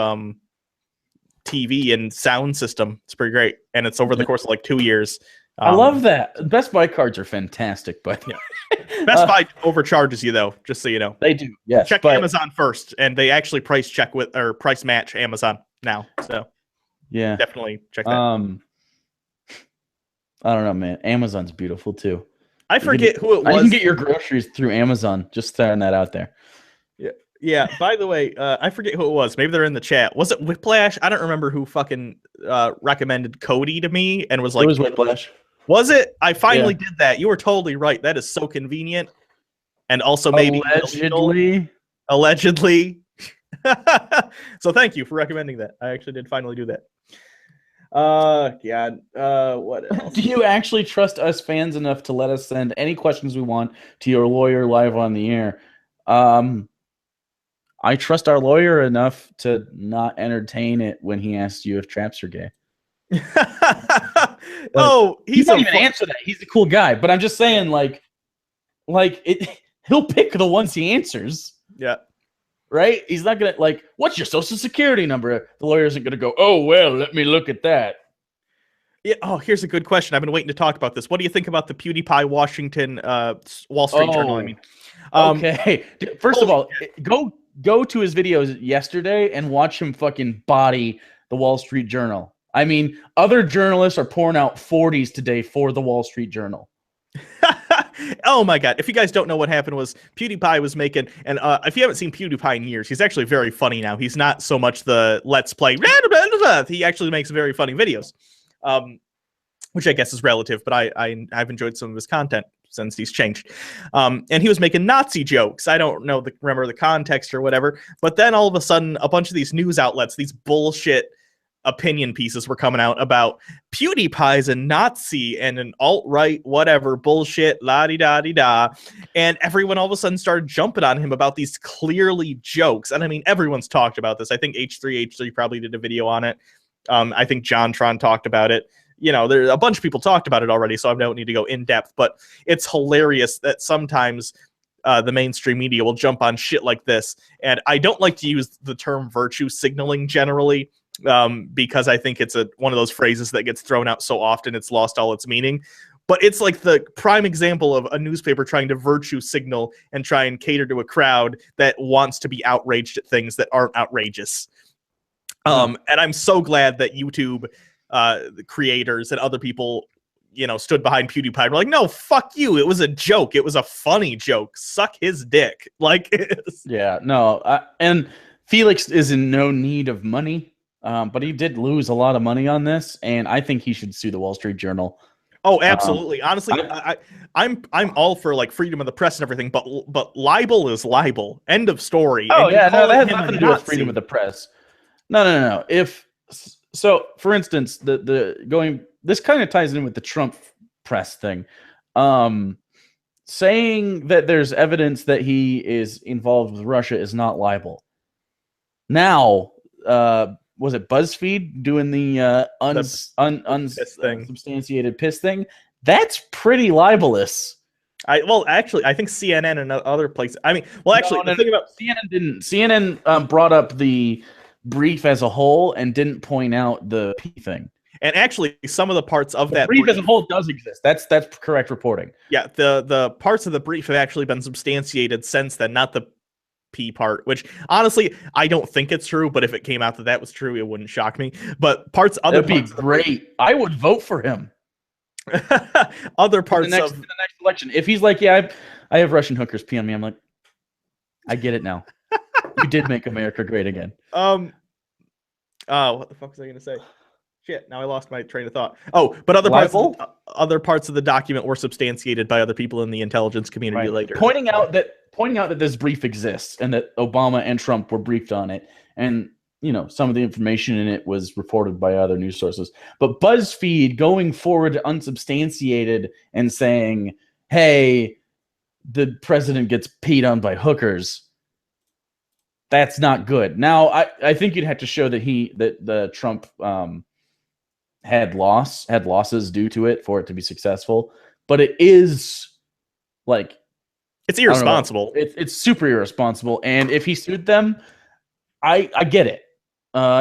TV and sound system. It's pretty great, and it's over the course of like 2 years. I love that. Best Buy cards are fantastic, but yeah. Best Buy overcharges you though, just so you know. They do, yes. Check Amazon first, and they actually price match Amazon now. So yeah, definitely check that. I don't know, man. Amazon's beautiful too. I forget who it was. You can get your groceries through Amazon. Just throwing that out there. Yeah. By the way, I forget who it was. Maybe they're in the chat. Was it Whiplash? I don't remember who fucking recommended Cody to me and was like, it was Whiplash. Was it? I finally did that. You were totally right. That is so convenient, and also maybe allegedly. So thank you for recommending that. I actually did finally do that. God. What else? Do you actually trust us fans enough to let us send any questions we want to your lawyer live on the air? I trust our lawyer enough to not entertain it when he asks you if traps are gay. He's not even answer that. He's a cool guy, but I'm just saying, he'll pick the ones he answers. Yeah. Right? He's not gonna what's your social security number? The lawyer isn't gonna go, oh well, let me look at that. Yeah. Oh, here's a good question. I've been waiting to talk about this. What do you think about the PewDiePie Washington Wall Street Journal? I mean, okay. First of all, go to his videos yesterday and watch him fucking body the Wall Street Journal. I mean, other journalists are pouring out 40s today for the Wall Street Journal. Oh my God. If you guys don't know what happened was PewDiePie was making, and if you haven't seen PewDiePie in years, he's actually very funny now. He's not so much the let's play. He actually makes very funny videos, which I guess is relative, but I've enjoyed some of his content since he's changed. And he was making Nazi jokes. I don't remember the context or whatever, but then all of a sudden a bunch of these news outlets, these bullshit opinion pieces were coming out about PewDiePie's a Nazi and an alt-right whatever bullshit la-di-da-di-da, and everyone all of a sudden started jumping on him about these clearly jokes. And I mean, everyone's talked about this. I think H3 probably did a video on it. I think JonTron talked about it. There a bunch of people talked about it already, so I don't need to go in depth, but it's hilarious that sometimes the mainstream media will jump on shit like this. And I don't like to use the term virtue signaling generally, because I think it's one of those phrases that gets thrown out so often it's lost all its meaning. But it's like the prime example of a newspaper trying to virtue signal and try and cater to a crowd that wants to be outraged at things that aren't outrageous. And I'm so glad that YouTube the creators and other people, stood behind PewDiePie. We're like, no, fuck you. It was a joke. It was a funny joke. Suck his dick. Yeah, no. And Felix is in no need of money. But he did lose a lot of money on this, and I think he should sue the Wall Street Journal. Oh, absolutely. Honestly, I'm all for freedom of the press and everything, but libel is libel. End of story. Oh yeah, no, that has nothing to do with freedom of the press. No. So, for instance, this kind of ties in with the Trump press thing, saying that there's evidence that he is involved with Russia is not libel. Now, was it BuzzFeed doing the unsubstantiated piss thing? That's pretty libelous. Actually, I think CNN and other places. I mean, the thing about CNN didn't. CNN brought up the brief as a whole and didn't point out the P thing. And actually, some of the parts of that brief as a whole does exist. That's correct reporting. Yeah, the parts of the brief have actually been substantiated since then, not the P part, which honestly I don't think it's true, but if it came out that was true, it wouldn't shock me. But that'd be great. I would vote for him. Other parts in the next election, if he's like, yeah, I have Russian hookers pee on me, I'm like, I get it now. You did make America great again. What the fuck was I gonna say? Shit, now I lost my train of thought. Oh, but other parts of the document were substantiated by other people in the intelligence community later. Pointing out that this brief exists and that Obama and Trump were briefed on it, and some of the information in it was reported by other news sources. But BuzzFeed going forward unsubstantiated and saying, "Hey, the president gets peed on by hookers." That's not good. Now, I think you'd have to show that the Trump had losses due to it for it to be successful. But it is it's irresponsible. It's super irresponsible. And if he sued them, I get it.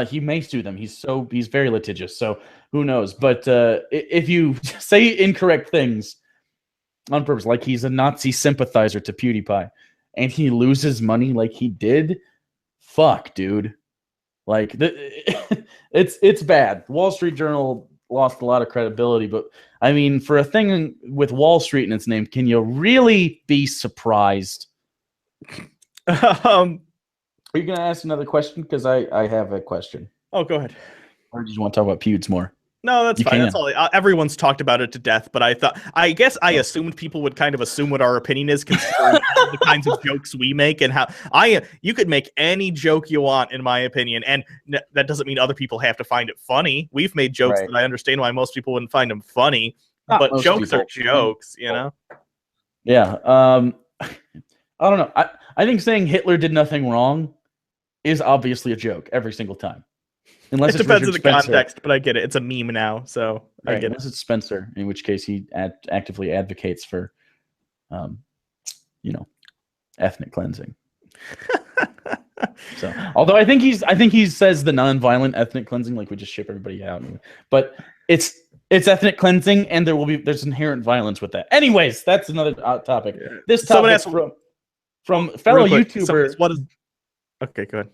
He may sue them. He's very litigious. So who knows? But if you say incorrect things on purpose, like he's a Nazi sympathizer to PewDiePie, and he loses money like he did, fuck, dude. Like it's bad. Wall Street Journal lost a lot of credibility, but I mean, for a thing with Wall Street in its name, can you really be surprised? Are you gonna ask another question? Because I have a question. Oh, go ahead. Or do you want to talk about Pewds more? No, that's fine. That's all. Everyone's talked about it to death, but I guess I assumed people would kind of assume what our opinion is, considering the kinds of jokes we make and how you could make any joke you want, in my opinion, and that doesn't mean other people have to find it funny. We've made jokes that I understand why most people wouldn't find them funny, but jokes are jokes, you know? Yeah. I don't know. I think saying Hitler did nothing wrong is obviously a joke every single time. Unless it depends on the context, but I get it. It's a meme now, so I get it. Unless it's Spencer, in which case he actively advocates for, ethnic cleansing. So, although I think he says the non-violent ethnic cleansing, like we just ship everybody out, but it's ethnic cleansing, and there's inherent violence with that. Anyways, that's another topic. This topic from fellow YouTuber. Okay, go ahead.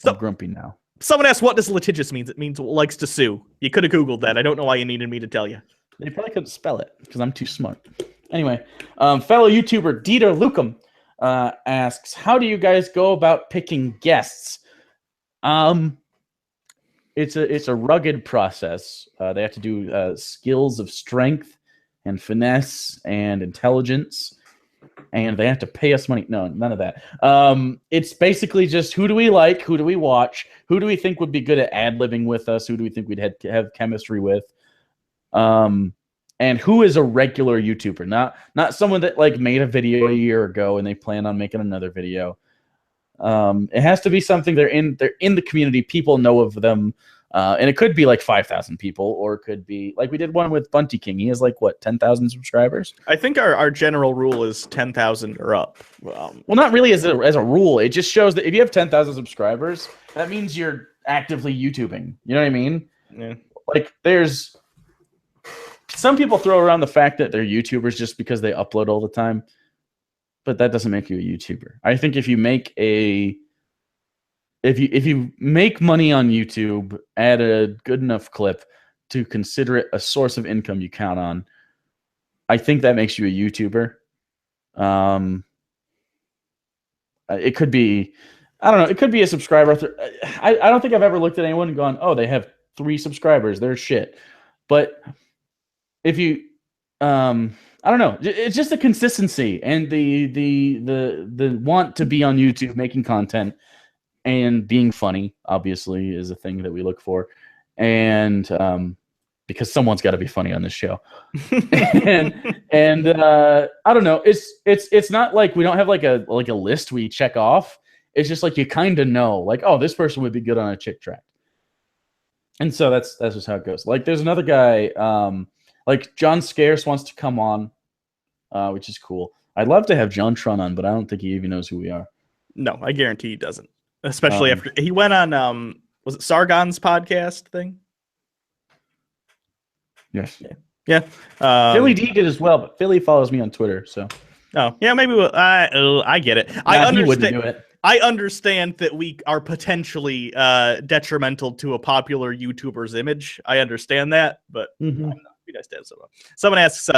I'm grumpy now. Someone asked, what does litigious mean? It means likes to sue. You could have Googled that. I don't know why you needed me to tell you. They probably couldn't spell it because I'm too smart. Anyway, fellow YouTuber Dieter Lucum asks, how do you guys go about picking guests? It's a rugged process. They have to do skills of strength and finesse and intelligence. And they have to pay us money. No, none of that. It's basically just who do we like? Who do we watch? Who do we think would be good at ad-libbing with us? Who do we think we'd have chemistry with? And who is a regular YouTuber? Not someone that like made a video a year ago and they plan on making another video. It has to be something they're in the community. People know of them. And it could be like 5,000 people, or it could be like we did one with Bunty King. He has like 10,000 subscribers. I think our general rule is 10,000 or up. Well, not really as a rule. It just shows that if you have 10,000 subscribers, that means you're actively YouTubing. You know what I mean? Yeah. Like there's some people throw around the fact that they're YouTubers just because they upload all the time, but that doesn't make you a YouTuber. I think if you make if you make money on YouTube at a good enough clip to consider it a source of income you count on, I think that makes you a YouTuber. It could be, I don't know, it could be a subscriber. I don't think I've ever looked at anyone and gone, oh, they have 3 subscribers, they're shit. But if you, I don't know, it's just the consistency and the want to be on YouTube making content. And being funny, obviously, is a thing that we look for, and because someone's got to be funny on this show, and I don't know, it's not like we don't have like a list we check off. It's just like you kind of know, like, oh, this person would be good on a chick track, and so that's just how it goes. Like, there's another guy, like John Scarce wants to come on, which is cool. I'd love to have John Tron on, but I don't think he even knows who we are. No, I guarantee he doesn't. Especially after he went on, was it Sargon's podcast thing? Yes. Yeah. Philly D did as well, but Philly follows me on Twitter, so. Oh, yeah, maybe I get it. I understand. He wouldn't do it. I understand that we are potentially detrimental to a popular YouTuber's image. I understand that, but be nice to have someone. Someone asks,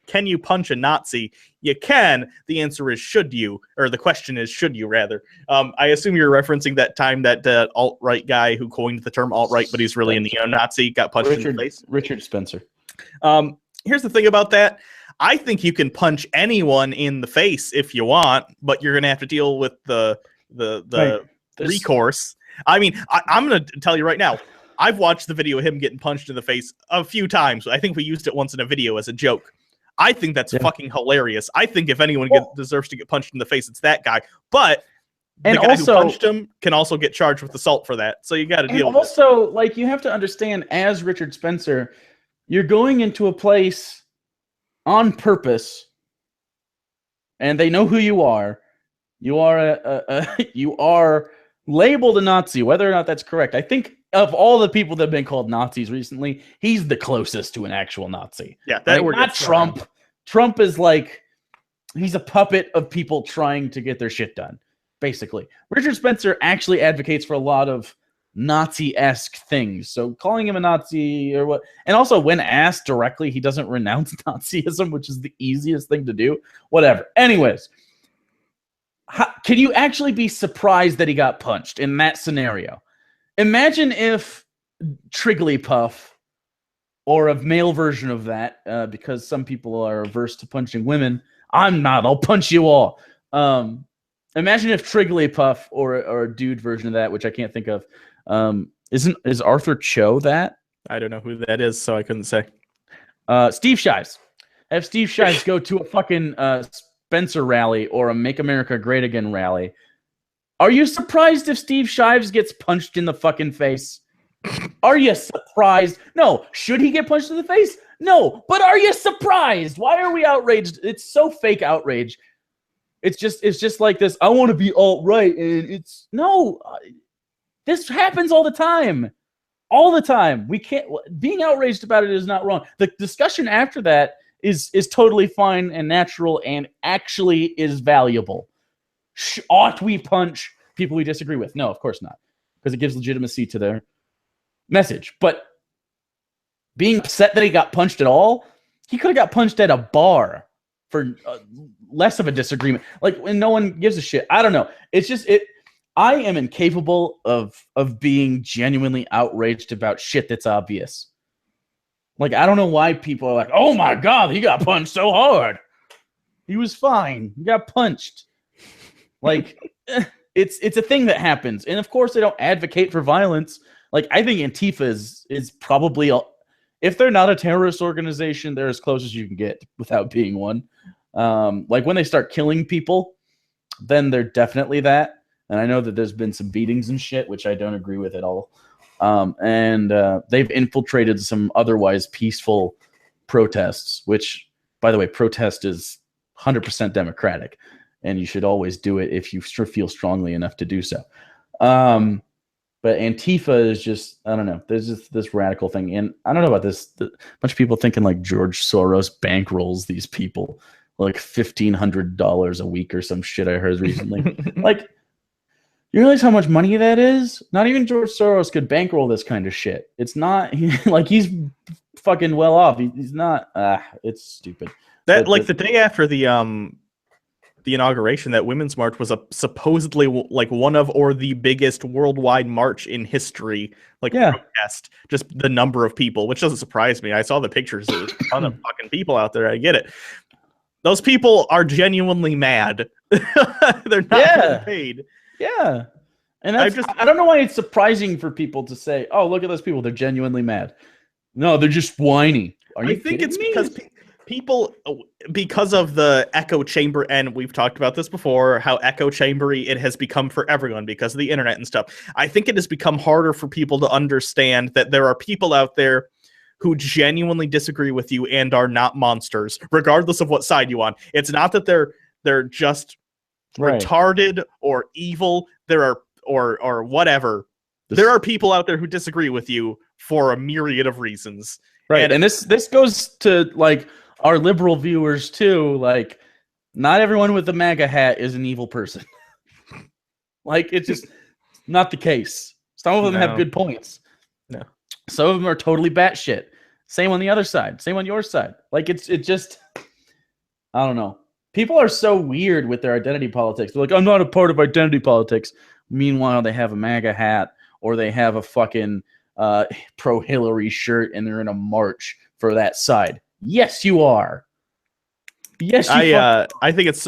can you punch a Nazi? You can. The answer is should you, or the question is should you rather. I assume you're referencing that time that alt-right guy who coined the term alt-right, but he's really a neo-Nazi, got punched in the face. Richard Spencer. Here's the thing about that. I think you can punch anyone in the face if you want, but you're gonna have to deal with the recourse. I mean, I'm gonna tell you right now. I've watched the video of him getting punched in the face a few times. I think we used it once in a video as a joke. I think that's fucking hilarious. I think if anyone deserves to get punched in the face, it's that guy. But the guy who punched him can also get charged with assault for that. So you got to deal with it. Also, like, you have to understand, as Richard Spencer, you're going into a place on purpose, and they know who you are. You are labeled a Nazi, whether or not that's correct. I think of all the people that have been called Nazis recently, he's the closest to an actual Nazi. Yeah, that like, not Trump. Trump is like, he's a puppet of people trying to get their shit done, basically. Richard Spencer actually advocates for a lot of Nazi-esque things. So calling him a Nazi or what, and also when asked directly, he doesn't renounce Nazism, which is the easiest thing to do. Whatever. Anyways, can you actually be surprised that he got punched in that scenario? Imagine if Trigglypuff, or a male version of that, because some people are averse to punching women. I'm not. I'll punch you all. Imagine if Trigglypuff or a dude version of that, which I can't think of, is Arthur Cho that? I don't know who that is, so I couldn't say. Steve Shives. Have Steve Shives go to a fucking Spencer rally or a Make America Great Again rally. Are you surprised if Steve Shives gets punched in the fucking face? Are you surprised? No. Should he get punched in the face? No. But are you surprised? Why are we outraged? It's so fake outrage. It's just like this. I want to be alt-right, and it's no. This happens all the time. All the time. We can't. Being outraged about it is not wrong. The discussion after that is totally fine and natural, and actually is valuable. Ought we punch people we disagree with? No, of course not, because it gives legitimacy to their message. But being upset that he got punched at all, he could have got punched at a bar for less of a disagreement. Like, when no one gives a shit. I don't know. It's just I am incapable of being genuinely outraged about shit that's obvious. Like, I don't know why people are like, oh my God, he got punched so hard. He was fine. He got punched. Like, it's a thing that happens. And of course, they don't advocate for violence. Like, I think Antifa is probably, if they're not a terrorist organization, they're as close as you can get without being one. Like, when they start killing people, then they're definitely that. And I know that there's been some beatings and shit, which I don't agree with at all. And they've infiltrated some otherwise peaceful protests, which, by the way, protest is 100% democratic. And you should always do it if you feel strongly enough to do so. But Antifa is just, I don't know, there's just this radical thing. And I don't know about this. A bunch of people thinking like George Soros bankrolls these people like $1,500 a week or some shit I heard recently. Like, you realize how much money that is? Not even George Soros could bankroll this kind of shit. It's not, like, he's fucking well off. He's not, it's stupid. That, like, the day after the inauguration, that Women's March was supposedly like one of or the biggest worldwide march in history. Like, protest, just the number of people, which doesn't surprise me. I saw the pictures. There's a ton of fucking people out there. I get it. Those people are genuinely mad. They're not getting paid. Yeah. And I don't know why it's surprising for people to say, oh, look at those people. They're genuinely mad. No, they're just whiny. I think it's because people, because of the echo chamber, and we've talked about this before, how echo chambery it has become for everyone because of the internet and stuff. I think it has become harder for people to understand that there are people out there who genuinely disagree with you and are not monsters, regardless of what side you on. It's not that they're just retarded or evil. There are or whatever. There are people out there who disagree with you for a myriad of reasons. Right. And this goes to like our liberal viewers too. Like, not everyone with the MAGA hat is an evil person. Like, it's just not the case. Some of them have good points. No. Some of them are totally batshit. Same on the other side. Same on your side. Like, it just, I don't know. People are so weird with their identity politics. They're like, I'm not a part of identity politics. Meanwhile, they have a MAGA hat or they have a fucking pro-Hillary shirt and they're in a march for that side. Yes, you are. Yes, you I think it's...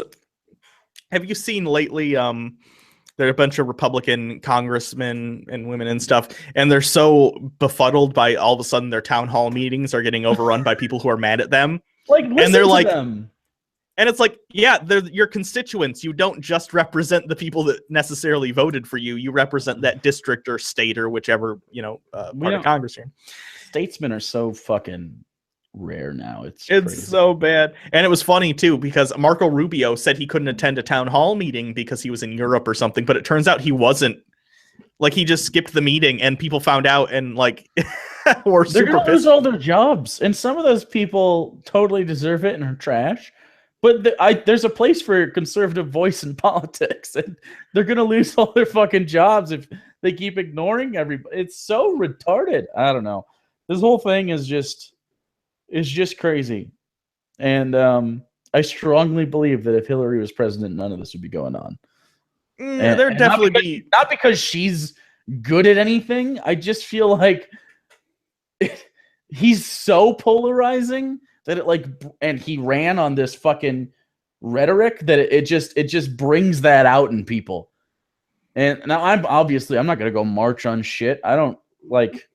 Have you seen lately... there are a bunch of Republican congressmen and women and stuff, and they're so befuddled by all of a sudden their town hall meetings are getting overrun by people who are mad at them. Like, listen to them. And it's like, yeah, they're your constituents. You don't just represent the people that necessarily voted for you. You represent that district or state or whichever, part of Congress you're in. Statesmen are so fucking rare now. It's crazy. So bad. And it was funny too, because Marco Rubio said he couldn't attend a town hall meeting because he was in Europe or something, but it turns out he wasn't. Like he just skipped the meeting and people found out and like were They're super gonna pissed. lose all their jobs, and some of those people totally deserve it and are trash. But there's a place for conservative voice in politics, and they're gonna lose all their fucking jobs if they keep ignoring everybody. It's so retarded. I don't know. This whole thing is just crazy, and I strongly believe that if Hillary was president, none of this would be going on. There'd definitely not because she's good at anything. I just feel like he's so polarizing that it like, and he ran on this fucking rhetoric that it just brings that out in people. And now I'm not gonna go march on shit. I don't like.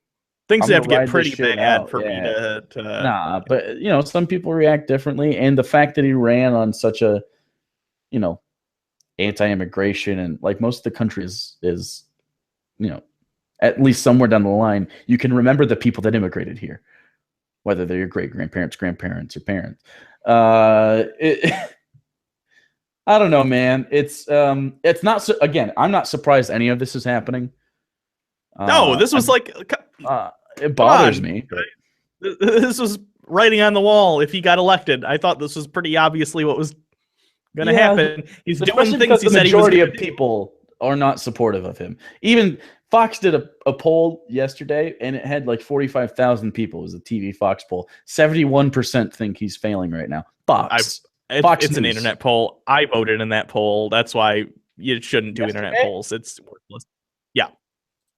Things I'm have to gonna get ride pretty this shit bad out. for me to Nah, but you know, some people react differently, and the fact that he ran on such a, you know, anti-immigration, and like most of the country is, you know, at least somewhere down the line, you can remember the people that immigrated here, whether they're your great-grandparents, grandparents, or parents. I don't know, man. It's not so, again, I'm not surprised any of this is happening. No, this was it bothers me. But this was writing on the wall if he got elected. I thought this was pretty obviously what was going to happen. He's doing things he said he was going to do. The majority of people are not supportive of him. Even Fox did a poll yesterday, and it had like 45,000 people. It was a TV Fox poll. 71% think he's failing right now. Fox It's an News. internet poll. I voted in that poll. That's why you shouldn't do internet polls. It's worthless. Yeah.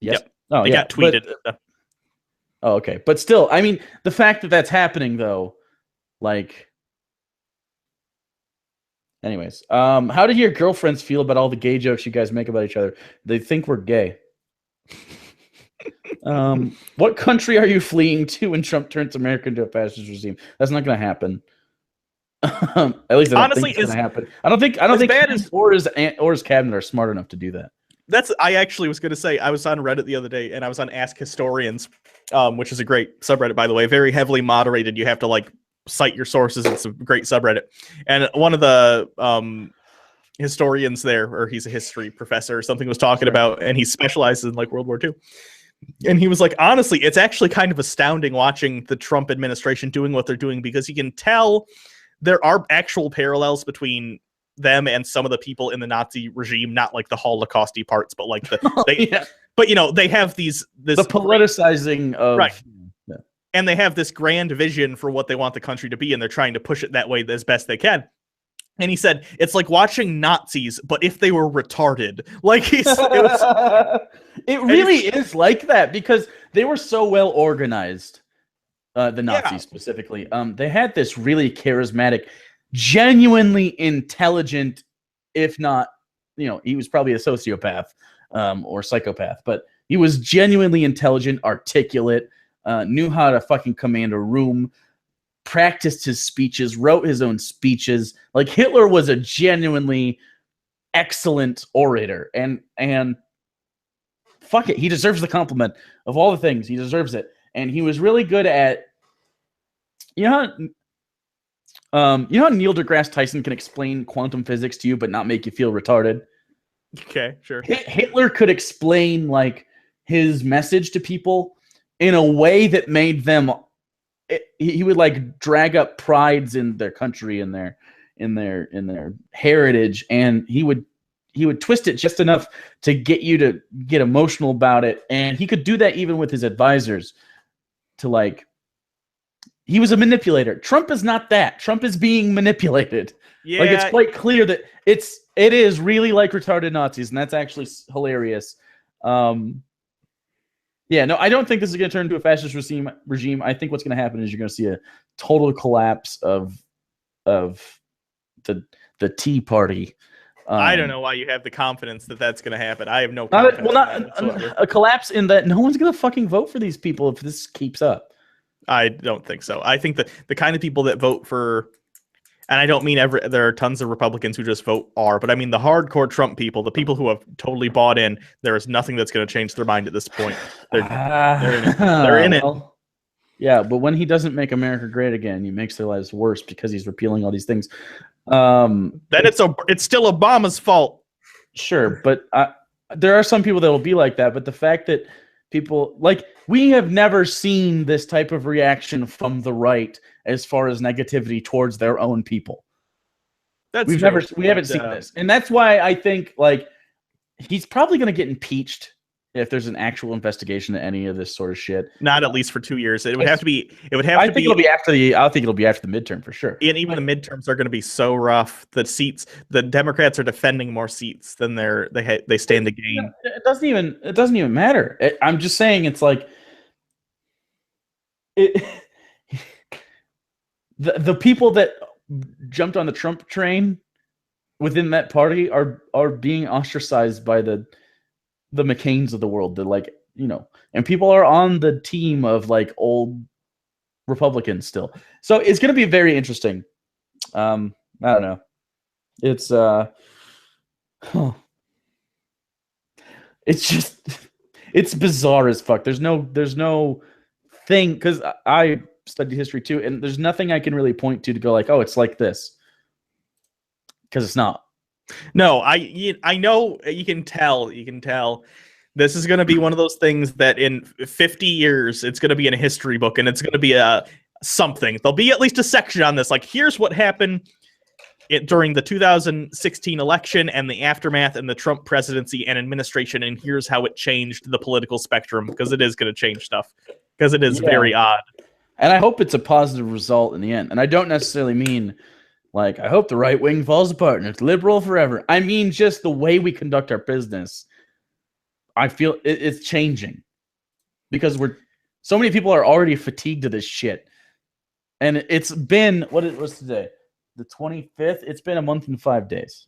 Yes. Yep. Oh, They got tweeted. Oh, okay. But still, I mean, the fact that that's happening, though, like... Anyways, how did your girlfriends feel about all the gay jokes you guys make about each other? They think we're gay. What country are you fleeing to when Trump turns America into a fascist regime? That's not going to happen. At least I don't think it's going to happen. I don't think he or his cabinet are smart enough to do that. I actually was going to say, I was on Reddit the other day, and I was on Ask Historians, which is a great subreddit, by the way, very heavily moderated. You have to like cite your sources. It's a great subreddit. And one of the historians there, or he's a history professor or something, was talking about, and he specializes in like World War II. And he was like, honestly, it's actually kind of astounding watching the Trump administration doing what they're doing, because you can tell there are actual parallels between them and some of the people in the Nazi regime, not like the Holocausty parts, but like but you know, they have the politicizing of right. Yeah. And they have this grand vision for what they want the country to be, and they're trying to push it that way as best they can. And he said, it's like watching Nazis, but if they were retarded. Like it really is like that, because they were so well organized. The Nazis specifically. They had this really charismatic, genuinely intelligent, if not, you know, he was probably a sociopath or psychopath, but he was genuinely intelligent, articulate, knew how to fucking command a room, practiced his speeches, wrote his own speeches. Like Hitler was a genuinely excellent orator, and fuck it, he deserves the compliment of all the things. He deserves it. And he was really good at, you know how Neil deGrasse Tyson can explain quantum physics to you but not make you feel retarded? Okay, sure. Hitler could explain like his message to people in a way that made them. He would like drag up prides in their country and their heritage, and he would twist it just enough to get you to get emotional about it. And he could do that even with his advisors. To like, he was a manipulator. Trump is not that. Trump is being manipulated. Yeah, like it's quite clear that it is really like retarded Nazis, and that's actually hilarious. Yeah, no, I don't think this is going to turn into a fascist regime. I think what's going to happen is you're going to see a total collapse of the Tea Party. I don't know why you have the confidence that that's going to happen. I have no confidence. Not a collapse in that no one's going to fucking vote for these people if this keeps up. I don't think so. I think that the kind of people that vote for, and I don't mean there are tons of Republicans who just vote but I mean the hardcore Trump people, the people who have totally bought in, there is nothing that's going to change their mind at this point. They're in it. They're in it. Yeah, but when he doesn't make America great again, he makes their lives worse because he's repealing all these things. Then it's still Obama's fault. Sure, but there are some people that will be like that, but the fact that people like we have never seen this type of reaction from the right as far as negativity towards their own people. We haven't seen this, and that's why I think like he's probably going to get impeached if there's an actual investigation into any of this sort of shit. Not at least for 2 years. It would have to be. I think it'll be after the midterm for sure. And even the midterms are going to be so rough. The Democrats are defending more seats than they stand to gain. It doesn't even matter. I'm just saying it's like the people that jumped on the Trump train within that party are being ostracized by the McCains of the world. They're like, and people are on the team of like old Republicans still. So it's going to be very interesting. I don't know. It's it's just it's bizarre as fuck. There's no thing, because I studied history too, and there's nothing I can really point to go like, oh, it's like this, because it's not. No, I know you can tell. This is going to be one of those things that in 50 years it's going to be in a history book, and it's going to be something. There'll be at least a section on this, like here's what happened during the 2016 election and the aftermath and the Trump presidency and administration, and here's how it changed the political spectrum, because it is going to change stuff, because it is very odd. And I hope it's a positive result in the end. And I don't necessarily mean like, I hope the right wing falls apart and it's liberal forever. I mean, just the way we conduct our business, I feel it's changing, because so many people are already fatigued of this shit. And it's been, what it was today? The 25th? It's been a month and 5 days.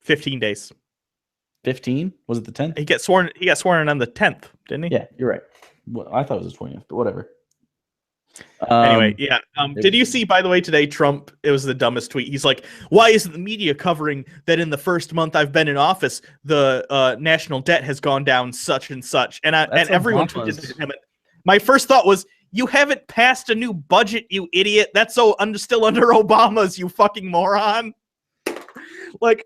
15 days. 15? Was it the 10th? He got sworn in on the 10th, didn't he? Yeah, you're right. Well, I thought it was the 20th, but whatever. Anyway, yeah. Did you see, by the way, today Trump, it was the dumbest tweet. He's like, why isn't the media covering that in the first month I've been in office, the national debt has gone down such and such? And everyone tweeted to him. My first thought was, you haven't passed a new budget, you idiot. That's still under Obama's, you fucking moron. Like,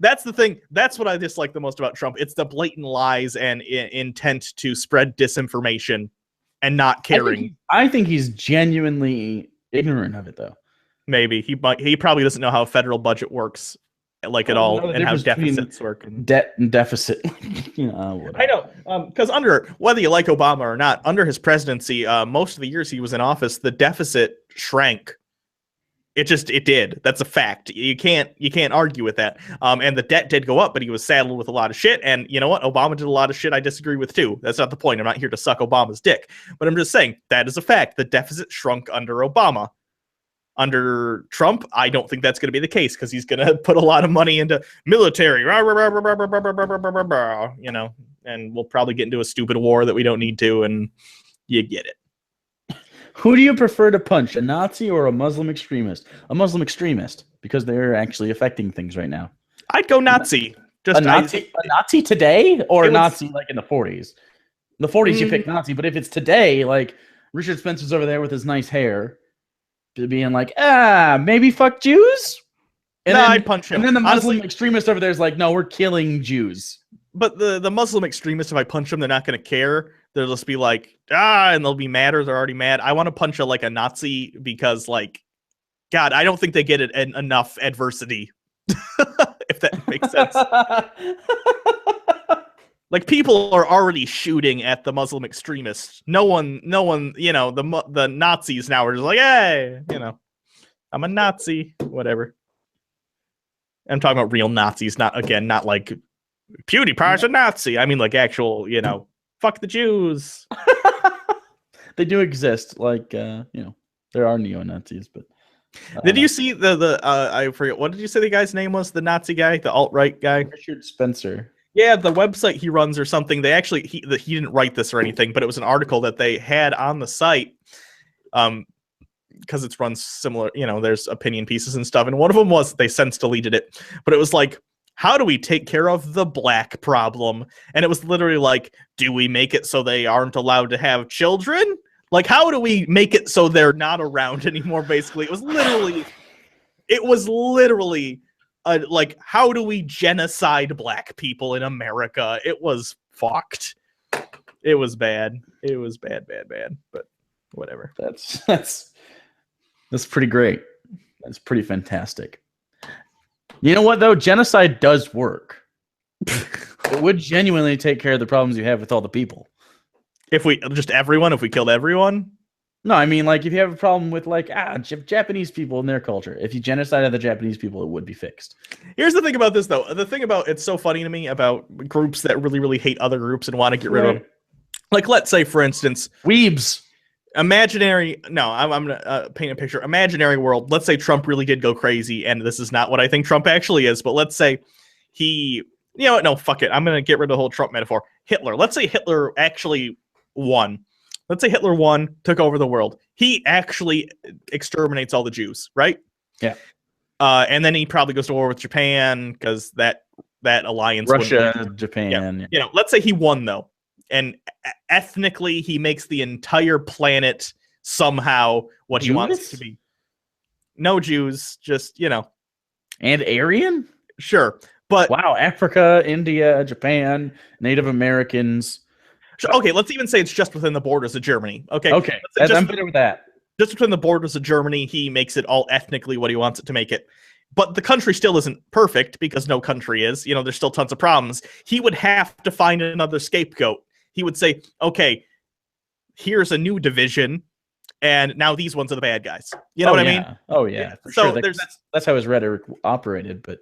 that's the thing. That's what I dislike the most about Trump. It's the blatant lies and intent to spread disinformation and not caring. I think he's genuinely ignorant of it, though. Maybe he probably doesn't know how a federal budget works, like at all, and how deficits work. Debt and deficit. I know, because whether you like Obama or not, under his presidency, most of the years he was in office, the deficit shrank. It did. That's a fact. You can't argue with that. And the debt did go up, but he was saddled with a lot of shit. And you know what? Obama did a lot of shit I disagree with too. That's not the point. I'm not here to suck Obama's dick, but I'm just saying that is a fact. The deficit shrunk under Obama. Under Trump, I don't think that's going to be the case, because he's going to put a lot of money into military, and we'll probably get into a stupid war that we don't need to, and you get it. Who do you prefer to punch, a Nazi or a Muslim extremist? A Muslim extremist, because they're actually affecting things right now. I'd go Nazi. A Nazi today, or a Nazi like in the 40s? In the 40s, you pick Nazi, but if it's today, like Richard Spencer's over there with his nice hair, being like, maybe fuck Jews? I'd punch him. And then the Muslim extremist over there is like, no, we're killing Jews. But the Muslim extremists, if I punch them, they're not going to care. They'll just be like, and they'll be mad, or they're already mad. I want to punch a Nazi because, like, God, I don't think they get enough adversity, if that makes sense. Like, people are already shooting at the Muslim extremists. No one, the Nazis now are just like, hey, I'm a Nazi, whatever. I'm talking about real Nazis, not like PewDiePie's a Nazi. I mean, like, actual, fuck the Jews. They do exist, like, there are neo-Nazis, but... Did you see I forget, what did you say the guy's name was? The Nazi guy? The alt-right guy? Richard Spencer. Yeah, the website he runs or something, they actually, he didn't write this or anything, but it was an article that they had on the site, because it's run similar, there's opinion pieces and stuff, and one of them was, they since deleted it, but it was like, how do we take care of the black problem? And it was literally like, do we make it so they aren't allowed to have children? Like, how do we make it so they're not around anymore, basically? It was literally like, how do we genocide black people in America? It was fucked. It was bad. It was bad. But whatever. That's pretty great. That's pretty fantastic. You know what though? Genocide does work. It would genuinely take care of the problems you have with all the people. If we killed everyone? No, I mean, like, if you have a problem with, like, Japanese people and their culture, if you genocided the Japanese people, it would be fixed. Here's the thing about this, though. The thing about it's so funny to me about groups that really, really hate other groups and want to get rid of them. Like, let's say, for instance, weebs. I'm going to paint a picture. Imaginary world. Let's say Trump really did go crazy, and this is not what I think Trump actually is, but let's say he, you know what? No, fuck it. I'm going to get rid of the whole Trump metaphor. Hitler. Let's say Hitler actually won. Let's say Hitler won, took over the world. He actually exterminates all the Jews, right? Yeah. And then he probably goes to war with Japan because that alliance. Russia, Japan. Yeah. You know, let's say he won, though. And ethnically, he makes the entire planet somehow what he wants it to be. No Jews, just, you know. And Aryan? Sure. But wow, Africa, India, Japan, Native Americans. Okay, let's even say it's just within the borders of Germany. Okay, I'm better with that. Just within the borders of Germany, he makes it all ethnically what he wants it to make it. But the country still isn't perfect because no country is. You know, there's still tons of problems. He would have to find another scapegoat. He would say, okay, here's a new division, and now these ones are the bad guys. You know what I mean? Oh, yeah. For so sure. That's how his rhetoric operated, but...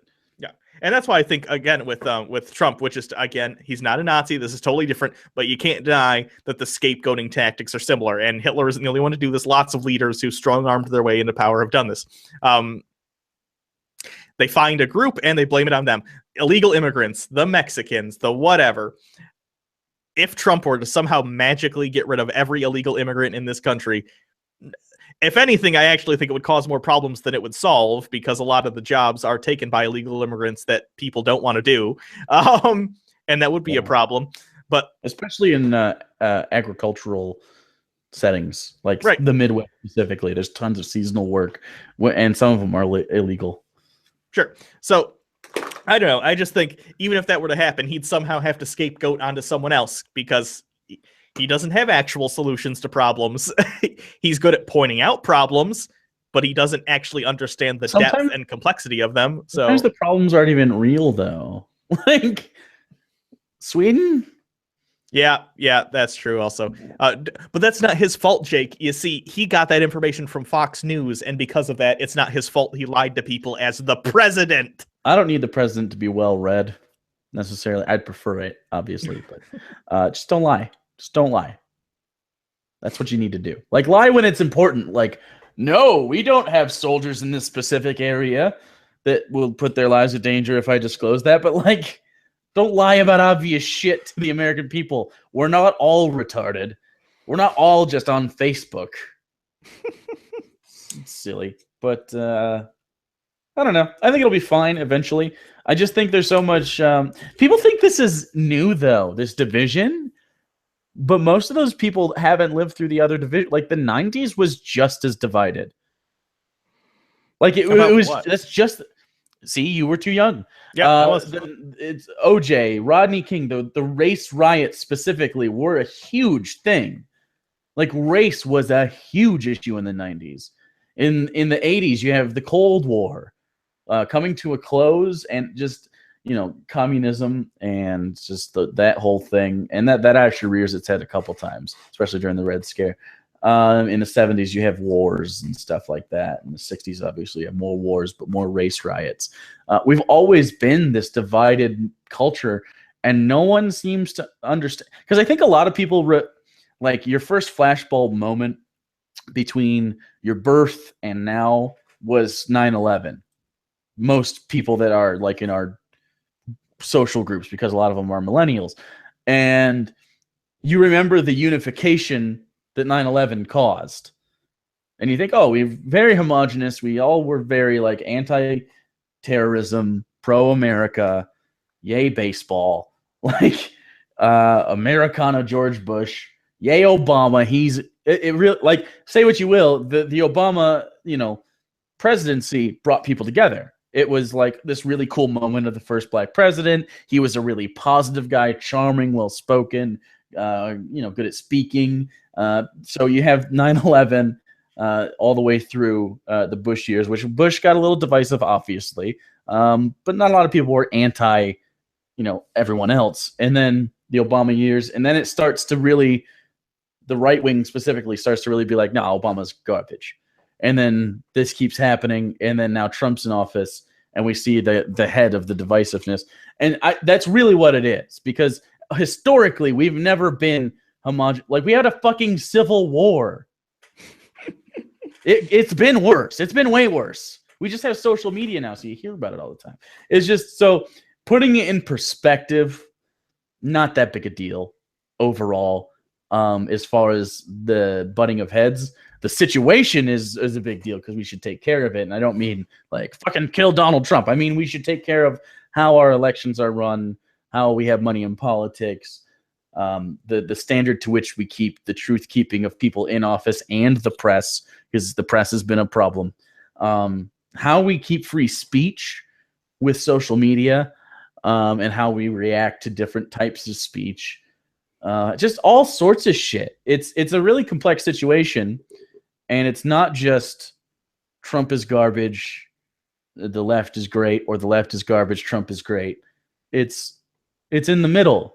And that's why I think, again, with Trump, which is, again, he's not a Nazi. This is totally different. But you can't deny that the scapegoating tactics are similar. And Hitler isn't the only one to do this. Lots of leaders who strong-armed their way into power have done this. They find a group and they blame it on them. Illegal immigrants, the Mexicans, the whatever. If Trump were to somehow magically get rid of every illegal immigrant in this country... If anything, I actually think it would cause more problems than it would solve because a lot of the jobs are taken by illegal immigrants that people don't want to do. And that would be a problem. But especially in agricultural settings, like the Midwest specifically, there's tons of seasonal work, and some of them are illegal. Sure. So I don't know. I just think even if that were to happen, he'd somehow have to scapegoat onto someone else because he doesn't have actual solutions to problems. He's good at pointing out problems, but he doesn't actually understand the depth and complexity of them. So sometimes the problems aren't even real, though. Like Sweden? Yeah, that's true also. But that's not his fault, Jake. You see, he got that information from Fox News, and because of that, it's not his fault he lied to people as the president. I don't need the president to be well-read, necessarily. I'd prefer it, obviously, but just don't lie. Just don't lie. That's what you need to do. Like, lie when it's important. Like, no, we don't have soldiers in this specific area that will put their lives in danger if I disclose that. But, like, don't lie about obvious shit to the American people. We're not all retarded. We're not all just on Facebook. It's silly. But, I don't know. I think it'll be fine eventually. I just think there's so much... people think this is new, though, this division. But most of those people haven't lived through the other division. Like, the 90s was just as divided. Like, it was... What? That's just... See, you were too young. Yeah, it's OJ, Rodney King, the race riots specifically were a huge thing. Like, race was a huge issue in the 90s. In the 80s, you have the Cold War coming to a close, and just... you know, communism and just that whole thing. And that actually rears its head a couple times, especially during the Red Scare. In the 70s, you have wars and stuff like that. In the 60s, obviously, you have more wars, but more race riots. We've always been this divided culture, and no one seems to understand. Because I think a lot of people, like, your first flashbulb moment between your birth and now was 9/11. Most people that are, like, in our social groups, because a lot of them are millennials, and you remember the unification that 9/11 caused, and you think, oh, we're very homogenous, we all were very, like, anti-terrorism, pro-America, yay baseball, like Americana George Bush, yay Obama. It really, like, say what you will, the Obama, you know, presidency brought people together. It was like this really cool moment of the first black president. He was a really positive guy, charming, well-spoken, good at speaking. So you have 9/11 all the way through the Bush years, which Bush got a little divisive, obviously, but not a lot of people were anti, everyone else. And then the Obama years, and then it starts to really, the right wing specifically starts to really be like, no, Obama's garbage. And then this keeps happening, and then now Trump's in office, and we see the head of the divisiveness. And that's really what it is, because historically we've never been homogenous. Like, we had a fucking civil war. It's been worse. It's been way worse. We just have social media now, so you hear about it all the time. It's just, so putting it in perspective, not that big a deal overall. As far as the butting of heads, the situation is a big deal, because we should take care of it. And I don't mean like fucking kill Donald Trump. I mean, we should take care of how our elections are run, how we have money in politics, the standard to which we keep the truth keeping of people in office and the press, because the press has been a problem. How we keep free speech with social media, and how we react to different types of speech. Just all sorts of shit. It's a really complex situation, and it's not just Trump is garbage, the left is great, or the left is garbage, Trump is great. It's in the middle.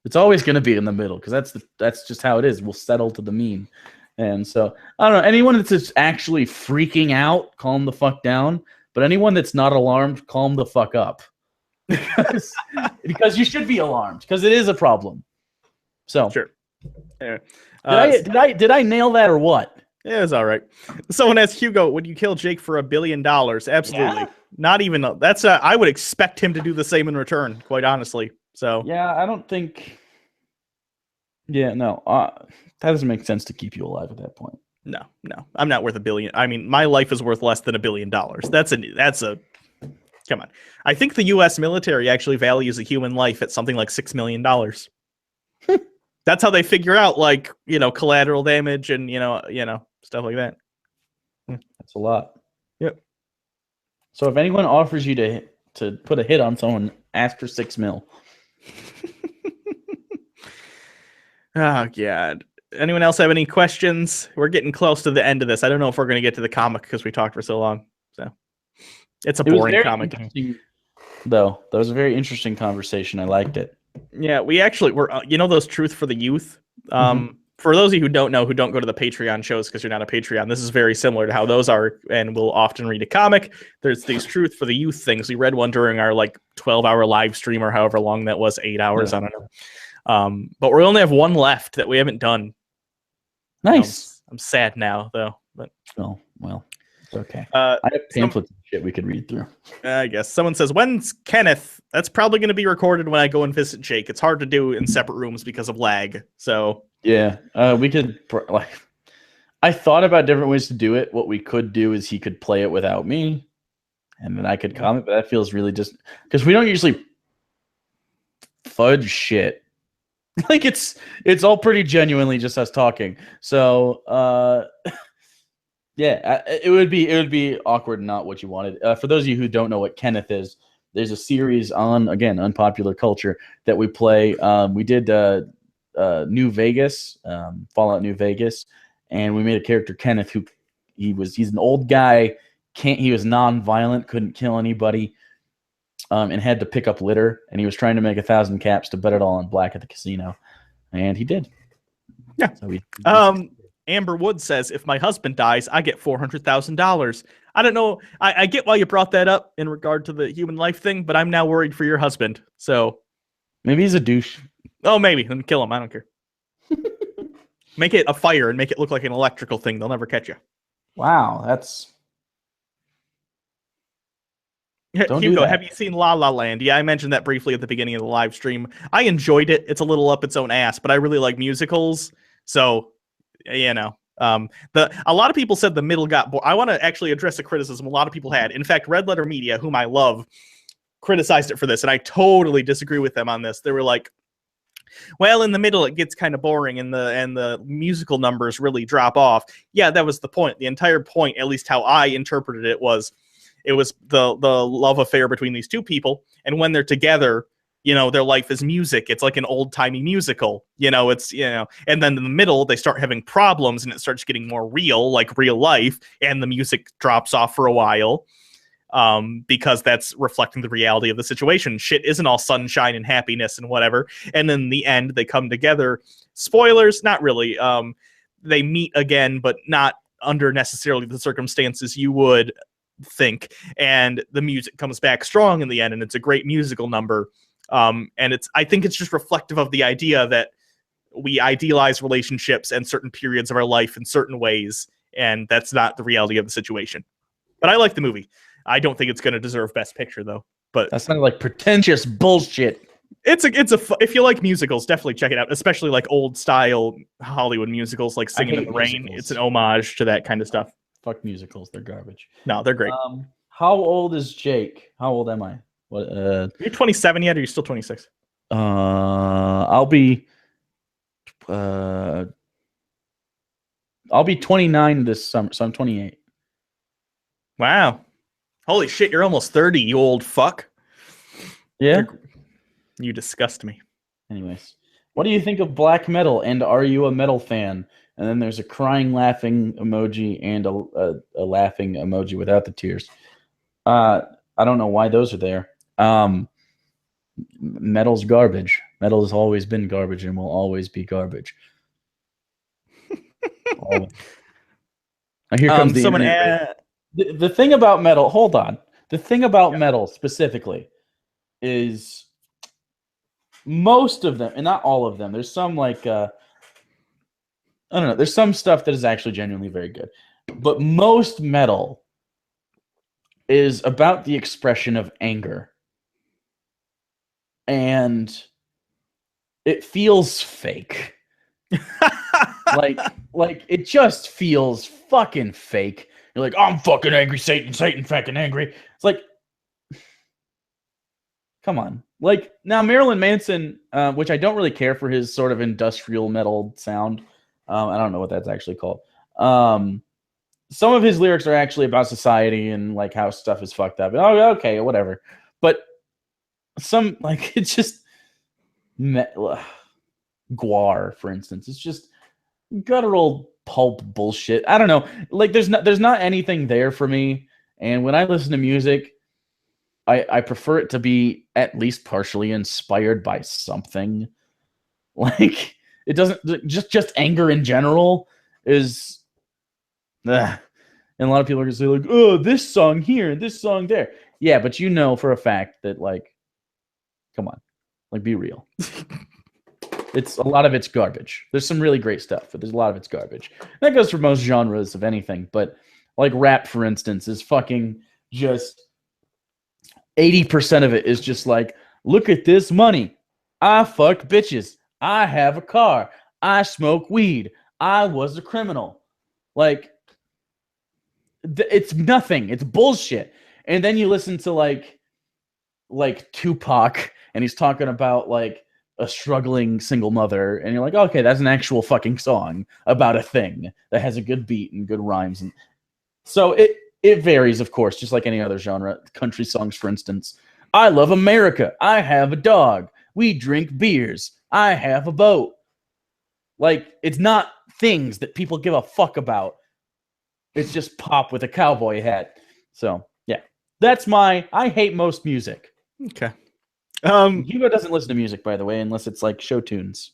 It's always going to be in the middle, because that's just how it is. We'll settle to the mean. And so, I don't know, anyone that's just actually freaking out, calm the fuck down. But anyone that's not alarmed, calm the fuck up. Because you should be alarmed, because it is a problem. So sure. Anyway, did I nail that or what? Yeah, it was all right. Someone asked Hugo, would you kill Jake for $1 billion? Absolutely. Yeah. Not even that's I would expect him to do the same in return, quite honestly. So yeah, I don't think. Yeah, no, that doesn't make sense to keep you alive at that point. No, I'm not worth $1 billion. I mean, my life is worth less than $1 billion. That's a come on. I think the U.S. military actually values a human life at something like $6 million. That's how they figure out, like, collateral damage and stuff like that. That's a lot. Yep. So if anyone offers you to put a hit on someone, ask for $6 million. Oh God. Anyone else have any questions? We're getting close to the end of this. I don't know if we're going to get to the comic because we talked for so long. So it's a boring comic. Though that was a very interesting conversation. I liked it. Yeah, we actually were. Those Truth for the Youth. For those of you who don't know, who don't go to the Patreon shows because you're not a Patreon, this is very similar to how those are, and we'll often read a comic. There's these Truth for the Youth things. We read one during our 12-hour live stream, or however long that was, 8 hours. Yeah. I don't know. But we only have one left that we haven't done. Nice. I'm sad now, though. But well, it's okay. I have pamphlets and shit we could read through. I guess someone says, "When's Kenneth?" That's probably going to be recorded when I go and visit Jake. It's hard to do in separate rooms because of lag. So yeah, we could I thought about different ways to do it. What we could do is he could play it without me, and then I could comment. But that feels really just because we don't usually fudge shit. Like it's all pretty genuinely just us talking. So yeah, it would be awkward and not what you wanted. For those of you who don't know what Kenneth is, there's a series on, again, Unpopular Culture that we play. We did New Vegas, Fallout New Vegas, and we made a character, Kenneth, who he's an old guy. He was non-violent, couldn't kill anybody, and had to pick up litter. And he was trying to make 1,000 caps to bet it all on black at the casino, and he did. Yeah. So Amber Wood says, if my husband dies, I get $400,000. I don't know. I get why you brought that up in regard to the human life thing, but I'm now worried for your husband. So maybe he's a douche. Oh, maybe. Then kill him. I don't care. Make it a fire and make it look like an electrical thing. They'll never catch you. Wow, that's... Hugo, have you seen La La Land? Yeah, I mentioned that briefly at the beginning of the live stream. I enjoyed it. It's a little up its own ass, but I really like musicals. So... a lot of people said the middle got bored. I want to actually address a criticism a lot of people had. In fact, Red Letter Media, whom I love, criticized it for this, and I totally disagree with them on this. They were like, well, in the middle it gets kind of boring and the musical numbers really drop off. Yeah, that was the point. The entire point, at least how I interpreted it, was It was the love affair between these two people, and when they're together, their life is music. It's like an old-timey musical. And then in the middle, they start having problems, and it starts getting more real, like real life, and the music drops off for a while. Because that's reflecting the reality of the situation. Shit isn't all sunshine and happiness and whatever. And then in the end, they come together. Spoilers, not really. They meet again, but not under necessarily the circumstances you would think. And the music comes back strong in the end, and it's a great musical number. And I think it's just reflective of the idea that we idealize relationships and certain periods of our life in certain ways, and that's not the reality of the situation. But I like the movie. I don't think it's going to deserve Best Picture, though. But that sounded like pretentious bullshit. If you like musicals, definitely check it out. Especially like old style Hollywood musicals, like Singing in the Rain. It's an homage to that kind of stuff. Fuck musicals, they're garbage. No, they're great. How old is Jake? How old am I? What? Are you 27 yet, or are you still 26? I'll be 29 this summer, so I'm 28. Wow. Holy shit, you're almost 30, you old fuck. Yeah? You disgust me. Anyways, what do you think of black metal, and are you a metal fan? And then there's a crying, laughing emoji and a laughing emoji without the tears. I don't know why those are there. Metal's garbage. Metal has always been garbage and will always be garbage. Always. Now here comes the internet. The thing about metal, hold on. The thing about metal specifically is most of them, and not all of them, there's some like, I don't know, there's some stuff that is actually genuinely very good. But most metal is about the expression of anger. And it feels fake. like it just feels fucking fake. You're like, I'm fucking angry, Satan fucking angry. It's like, come on. Like, now Marilyn Manson, which I don't really care for his sort of industrial metal sound. I don't know what that's actually called. Some of his lyrics are actually about society and like how stuff is fucked up. Oh, okay, whatever. But some, like, it's just Guar, for instance. It's just guttural pulp bullshit. I don't know. Like, there's not anything there for me. And when I listen to music, I prefer it to be at least partially inspired by something. Like, it doesn't just anger in general is. And a lot of people are gonna say like, oh, this song here, this song there. Yeah, but you know for a fact that, like, come on, like, be real. It's a lot of it's garbage. There's some really great stuff, but there's a lot of it's garbage. That goes for most genres of anything, but like rap, for instance, is fucking just 80% of it is just like, look at this money. I fuck bitches. I have a car. I smoke weed. I was a criminal. Like, it's nothing. It's bullshit. And then you listen to like Tupac, and he's talking about like a struggling single mother, and you're like, okay, that's an actual fucking song about a thing that has a good beat and good rhymes. And so it varies, of course, just like any other genre. Country songs, for instance. I love America. I have a dog. We drink beers. I have a boat. Like, it's not things that people give a fuck about. It's just pop with a cowboy hat. So, yeah. That's I hate most music. Okay. Hugo doesn't listen to music, by the way, unless it's like show tunes.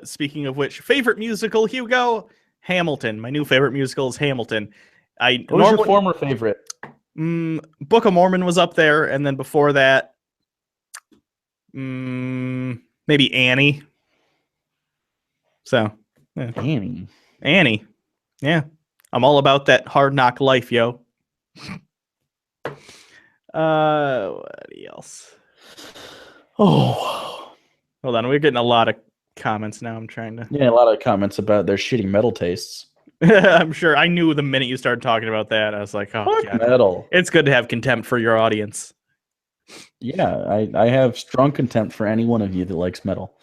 Speaking of which, favorite musical, Hugo? Hamilton. My new favorite musical is Hamilton. What was your former favorite? Book of Mormon was up there, and then before that, maybe Annie. So, yeah. Annie. Yeah. I'm all about that hard knock life, yo. What else? Oh, hold on. We're getting a lot of comments now. I'm trying to. Yeah, a lot of comments about their shitty metal tastes. I'm sure. I knew the minute you started talking about that. I was like, oh, fuck metal. It's good to have contempt for your audience. Yeah, I have strong contempt for any one of you that likes metal.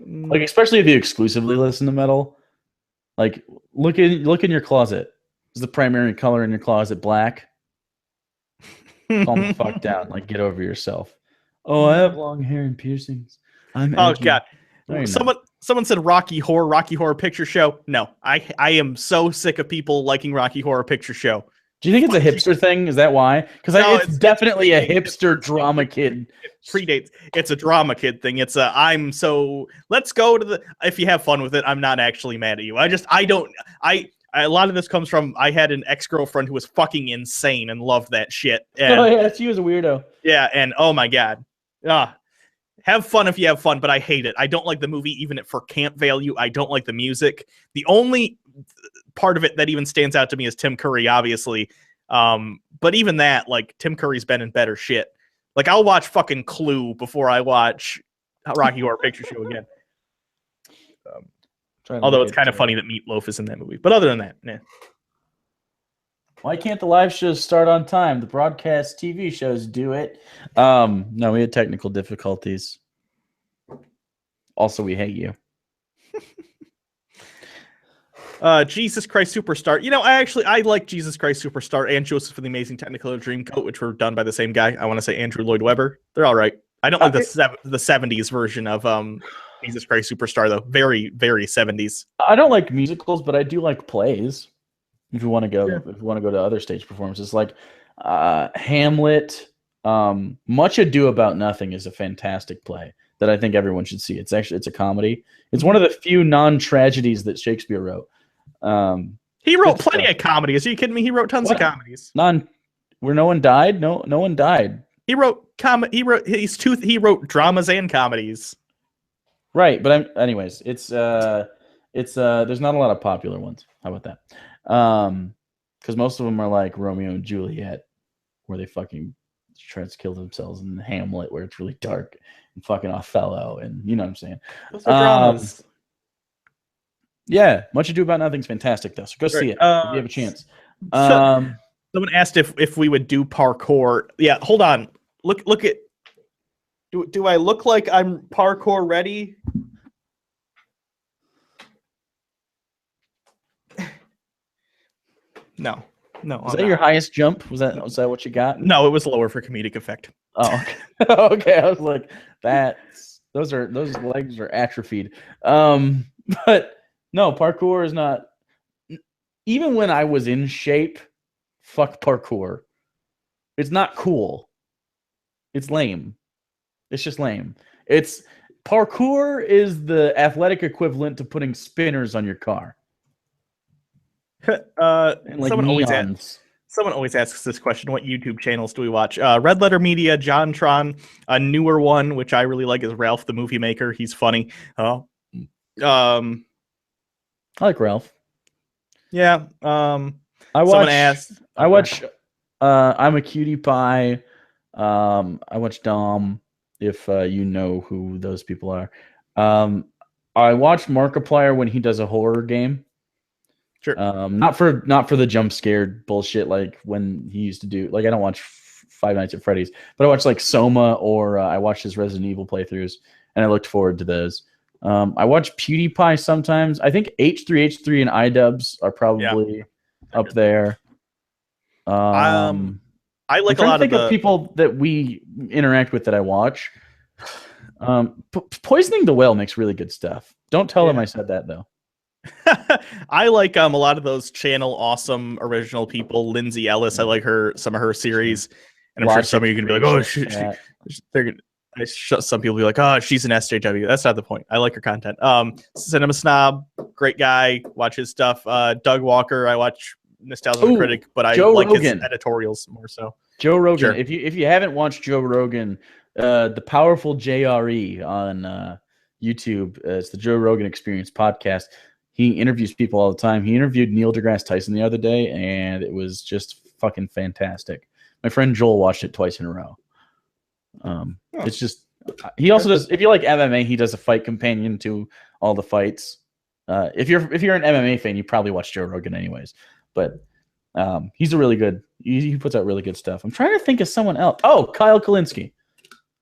Like, especially if you exclusively listen to metal. Like, look in your closet. Is the primary color in your closet black? Calm the fuck down. Like, get over yourself. Oh, I have long hair and piercings. I'm edgy. God. No, Someone said Rocky Horror Picture Show. No, I am so sick of people liking Rocky Horror Picture Show. Do you think it's a hipster thing? Is that why? Because No, it's definitely a hipster drama kid. It predates. It's a drama kid thing. It's a let's go to the. If you have fun with it, I'm not actually mad at you. A lot of this comes from I had an ex-girlfriend who was fucking insane and loved that shit. And, oh yeah, she was a weirdo. Yeah, and oh my god. Have fun if you have fun, but I hate it. I don't like the movie even for camp value. I don't like the music. The only part of it that even stands out to me is Tim Curry, obviously. But even that, like, Tim Curry's been in better shit. Like, I'll watch fucking Clue before I watch Rocky Horror Picture Show again. Although it's kind of funny that Meatloaf is in that movie. But other than that, nah. Why can't the live shows start on time? The broadcast TV shows do it. No, we had technical difficulties. Also, we hate you. Jesus Christ Superstar. You know, I like Jesus Christ Superstar and Joseph and the Amazing Technicolor Dreamcoat, which were done by the same guy. I want to say Andrew Lloyd Webber. They're all right. I don't like the 70s version of Jesus Christ Superstar, though. Very, very 70s. I don't like musicals, but I do like plays. If you want to go, if you want to go to other stage performances, like Hamlet, Much Ado About Nothing is a fantastic play that I think everyone should see. It's a comedy. It's one of the few non-tragedies that Shakespeare wrote. He wrote plenty of comedies. Are you kidding me? He wrote tons of comedies. Where no one died. No one died. He wrote He wrote dramas and comedies. Right, but anyways, it's there's not a lot of popular ones. How about that? Because most of them are like Romeo and Juliet, where they fucking try to kill themselves, and Hamlet, where it's really dark, and fucking Othello, and you know what I'm saying. Those are dramas. Yeah, Much Ado About Nothing's fantastic though. So go see it if you have a chance. Someone asked if we would do parkour. Yeah, hold on. Look at. Do I look like I'm parkour ready? No. Was that your highest jump? Was that what you got? No, it was lower for comedic effect. Oh, okay. Okay. I was like, those legs are atrophied. But no, parkour is not. Even when I was in shape, fuck parkour. It's not cool. It's lame. It's just lame. Parkour is the athletic equivalent to putting spinners on your car. And like someone always asks this question: what YouTube channels do we watch? Red Letter Media, JonTron, a newer one which I really like is Ralph the Movie Maker. He's funny. I like Ralph. Yeah. I watch I'm a Cutie Pie. I watch Dom, if you know who those people are. I watch Markiplier when he does a horror game. Sure. Not for the jump scared bullshit like when he used to do. Like I don't watch Five Nights at Freddy's, but I watch like Soma or I watch his Resident Evil playthroughs, and I looked forward to those. I watch PewDiePie sometimes. I think H3H3 and iDubbbz are probably up there. I like a lot of people that we interact with that I watch. Poisoning the Whale makes really good stuff. Don't tell him I said that though. I like a lot of those channel awesome original people. Lindsay Ellis, I like some of her series, and I'm sure some of you can be like, oh, some people be like, oh, she's an SJW. That's not the point. I like her content. Cinema Snob, great guy. Watch his stuff. Doug Walker, I watch Nostalgia the Critic, but I like his editorials more so. Joe Rogan. Sure. If you haven't watched Joe Rogan, the Powerful JRE on YouTube, it's the Joe Rogan Experience podcast. He interviews people all the time. He interviewed Neil deGrasse Tyson the other day, and it was just fucking fantastic. My friend Joel watched it twice in a row. It's just he also does. If you like MMA, he does a fight companion to all the fights. If you're an MMA fan, you probably watch Joe Rogan anyways. But he's a really good. He puts out really good stuff. I'm trying to think of someone else. Oh, Kyle Kalinske.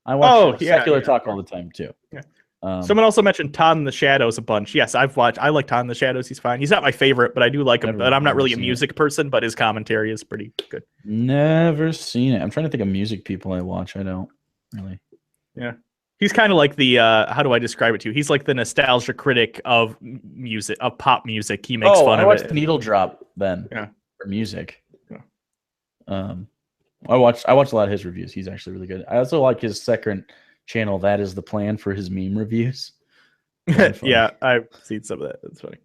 I watch Secular Talk all the time too. Yeah. Someone also mentioned Todd in the Shadows a bunch. Yes, I like Todd in the Shadows. He's fine. He's not my favorite, but I do like him. But I'm not really a music person, but his commentary is pretty good. Never seen it. I'm trying to think of music people I watch. I don't really. Yeah. He's kind of like the, how do I describe it to you? He's like the nostalgia critic of music, of pop music. He makes fun of it. I watched Needle Drop then for music. Yeah. I watched a lot of his reviews. He's actually really good. I also like his second channel, That Is the Plan, for his meme reviews. Yeah, I've seen some of that. That's funny.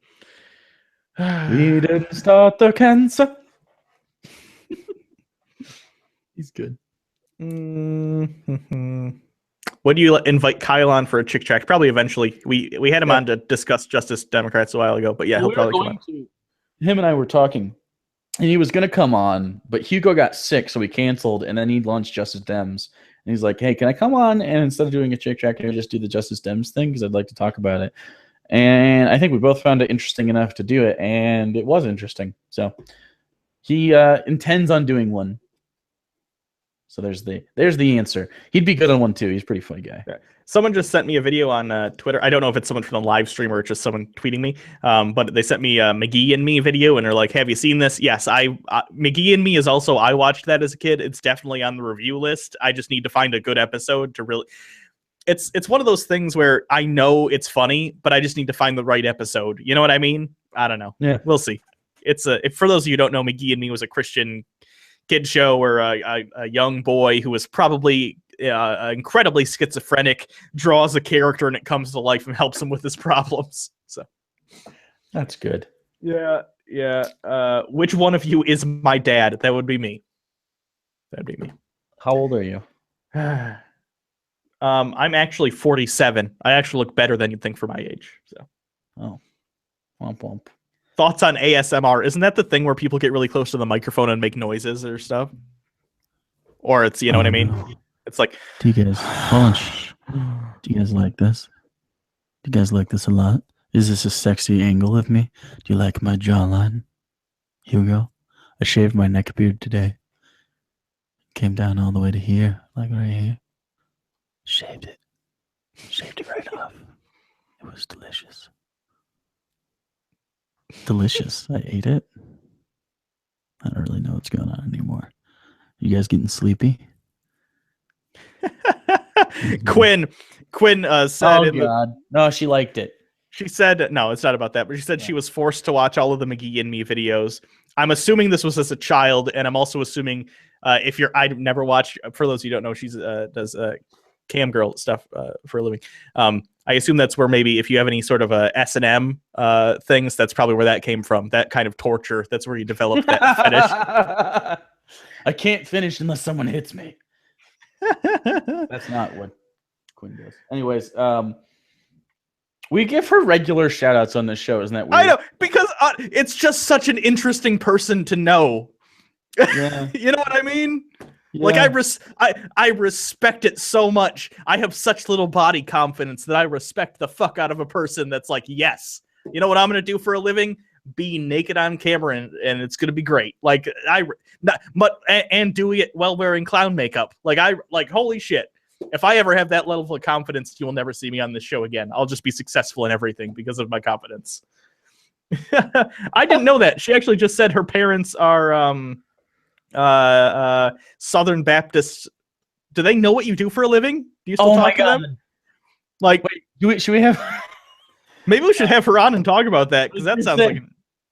We didn't start the cancer. He's good. Mm-hmm. When do you invite Kyle on for a chick chat? Probably eventually. We had him on to discuss Justice Democrats a while ago, but he'll probably come on. Him and I were talking, and he was going to come on, but Hugo got sick, so we canceled, and then he launched Justice Dems. And he's like, hey, can I come on? And instead of doing a chick chat, can I just do the Justice Dems thing? Because I'd like to talk about it. And I think we both found it interesting enough to do it, and it was interesting. So he intends on doing one. So there's the answer. He'd be good on one too. He's a pretty funny guy. Yeah. Someone just sent me a video on Twitter. I don't know if it's someone from the live stream or just someone tweeting me. But they sent me a McGee and Me video, and they're like, "Have you seen this?" Yes, McGee and Me is also. I watched that as a kid. It's definitely on the review list. I just need to find a good episode to really. It's one of those things where I know it's funny, but I just need to find the right episode. You know what I mean? I don't know. Yeah, we'll see. It's for those of you who don't know, McGee and Me was a Christian kid show where a young boy who was probably incredibly schizophrenic draws a character and it comes to life and helps him with his problems. So that's good. Yeah. Which one of you is my dad? That would be me. That'd be me. How old are you? I'm actually 47. I actually look better than you'd think for my age. So. Oh. Womp womp. Thoughts on ASMR? Isn't that the thing where people get really close to the microphone and make noises or stuff? Or it's, you know what I mean? No. It's like, do you guys, hold on, shh. Do you guys like this? Do you guys like this a lot? Is this a sexy angle of me? Do you like my jawline? Hugo, I shaved my neck beard today. Came down all the way to here, like right here. Shaved it. Shaved it right off. It was delicious. Delicious. I ate it. I don't really know what's going on anymore. You guys getting sleepy? Quinn said, "Oh God, no!" She liked it. She said, "No, it's not about that." But she said she was forced to watch all of the McGee and Me videos. I'm assuming this was as a child, and I'm also assuming I've never watched. For those of you who don't know, she's does cam girl stuff for a living. I assume that's where maybe if you have any sort of S&M things, that's probably where that came from. That kind of torture. That's where you develop that fetish. I can't finish unless someone hits me. That's not what Quinn does. Anyways, we give her regular shout outs on this show. Isn't that weird? I know, because it's just such an interesting person to know. Yeah. You know what I mean? Yeah. Like I respect it so much. I have such little body confidence that I respect the fuck out of a person that's like, yes, you know what I'm gonna do for a living? Be naked on camera and it's gonna be great. Like and doing it while wearing clown makeup. Like holy shit. If I ever have that level of confidence, you will never see me on this show again. I'll just be successful in everything because of my confidence. I didn't know that. She actually just said her parents are Southern Baptist. Do they know what you do for a living? Do you still talk to them? Like, wait, should we have? Maybe we should have her on and talk about that because that sounds like,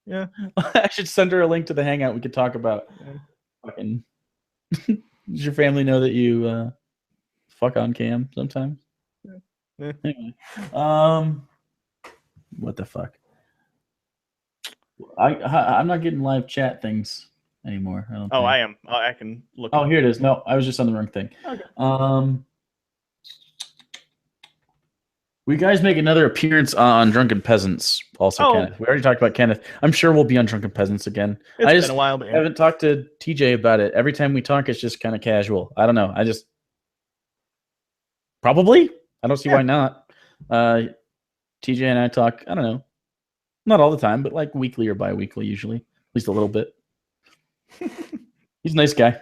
yeah. I should send her a link to the Hangout. We could talk about. Fucking. Does your family know that you fuck on cam sometimes? Yeah. Anyway, what the fuck? I'm not getting live chat things anymore. I don't think. I am. I can look. Oh, here it is. No, I was just on the wrong thing. Okay. We guys make another appearance on Drunken Peasants. Also, Kenneth. We already talked about Kenneth. I'm sure we'll be on Drunken Peasants again. It's been a while, but I haven't talked to TJ about it. Every time we talk, it's just kind of casual. I don't know. Probably. I don't see why not. TJ and I talk, I don't know. Not all the time, but like weekly or bi-weekly usually. At least a little bit. He's a nice guy.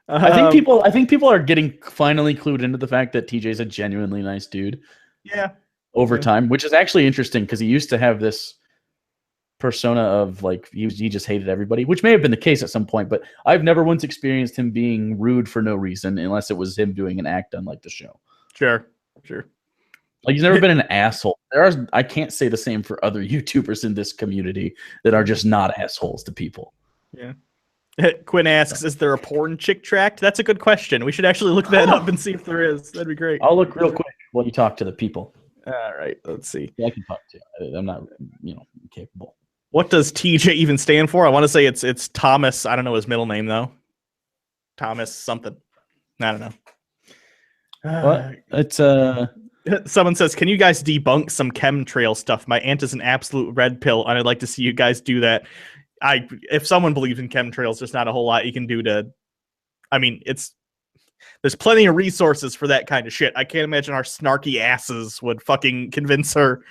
I think people are getting finally clued into the fact that TJ's a genuinely nice dude. Yeah. over Yeah. time, which is actually interesting because he used to have this persona of like he just hated everybody, which may have been the case at some point, but I've never once experienced him being rude for no reason unless it was him doing an act on like the show. Sure. Like he's never been an asshole. I can't say the same for other YouTubers in this community that are just not assholes to people. Yeah. Quinn asks, is there a porn chick tract? That's a good question. We should actually look that up and see if there is. That'd be great. I'll look real quick while you talk to the people. All right, let's see. Yeah, I can talk to you. I'm not, capable. What does TJ even stand for? I want to say it's Thomas. I don't know his middle name though. Thomas something. I don't know. What? It's Someone says, "Can you guys debunk some chemtrail stuff? My aunt is an absolute red pill, and I'd like to see you guys do that." If someone believes in chemtrails, there's not a whole lot you can do to. I mean, there's plenty of resources for that kind of shit. I can't imagine our snarky asses would fucking convince her.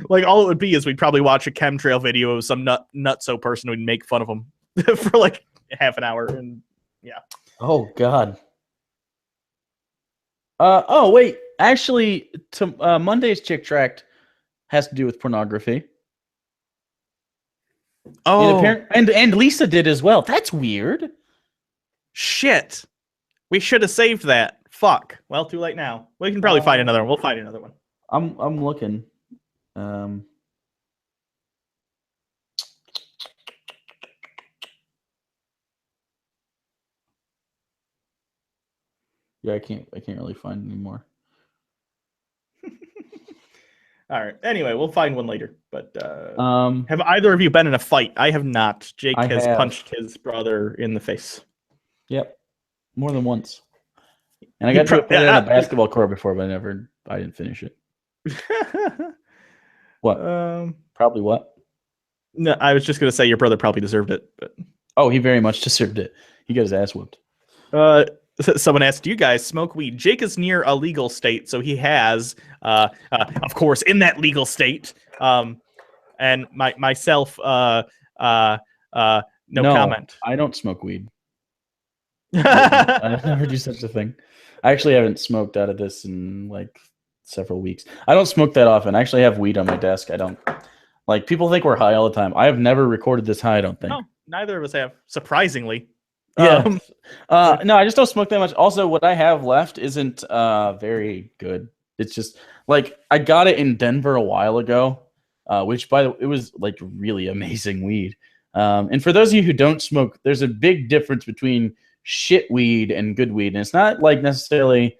Like, all it would be is we'd probably watch a chemtrail video of some nutso person who'd make fun of them for like half an hour, and yeah. Oh God. Oh wait, actually, Monday's chick tract has to do with pornography. Oh, and Lisa did as well. That's weird. Shit. We should have saved that. Fuck. Well, too late now. We can probably find another one. We'll find another one. I'm looking. Yeah, I can't really find anymore. All right. Anyway, we'll find one later. But have either of you been in a fight? I have not. Jake has punched his brother in the face. Yep, more than once. And I got to play on a basketball court before, but I didn't finish it. What? Probably what? No, I was just gonna say your brother probably deserved it, but he very much deserved it. He got his ass whooped. Someone asked, "Do you guys smoke weed?" Jake is near a legal state, so he has, of course, in that legal state. And myself, no comment. I don't smoke weed. I never do such a thing. I actually haven't smoked out of this in like several weeks. I don't smoke that often. I actually have weed on my desk. I don't like people think we're high all the time. I have never recorded this high. I don't think. No, neither of us have. Surprisingly. Yeah. No, I just don't smoke that much. Also, what I have left isn't very good. It's just like I got it in Denver a while ago, which by the way, it was like really amazing weed. And for those of you who don't smoke, there's a big difference between shit weed and good weed. And it's not like necessarily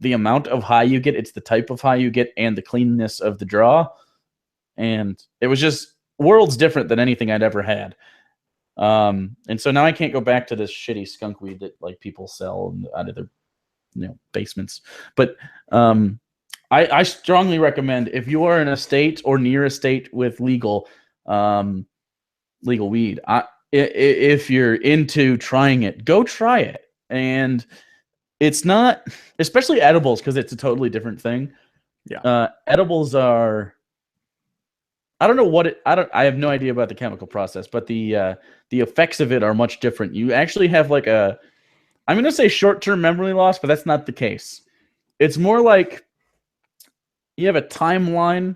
the amount of high you get, it's the type of high you get and the cleanness of the draw. And it was just worlds different than anything I'd ever had. And so now I can't go back to this shitty skunk weed that like people sell out of their basements. But I strongly recommend if you are in a state or near a state with legal weed, if you're into trying it, go try it. And it's not, especially edibles, because it's a totally different thing. Yeah. Edibles are, I don't know what I have no idea about the chemical process, but the effects of it are much different. You actually have like I'm going to say short-term memory loss, but that's not the case. It's more like you have a timeline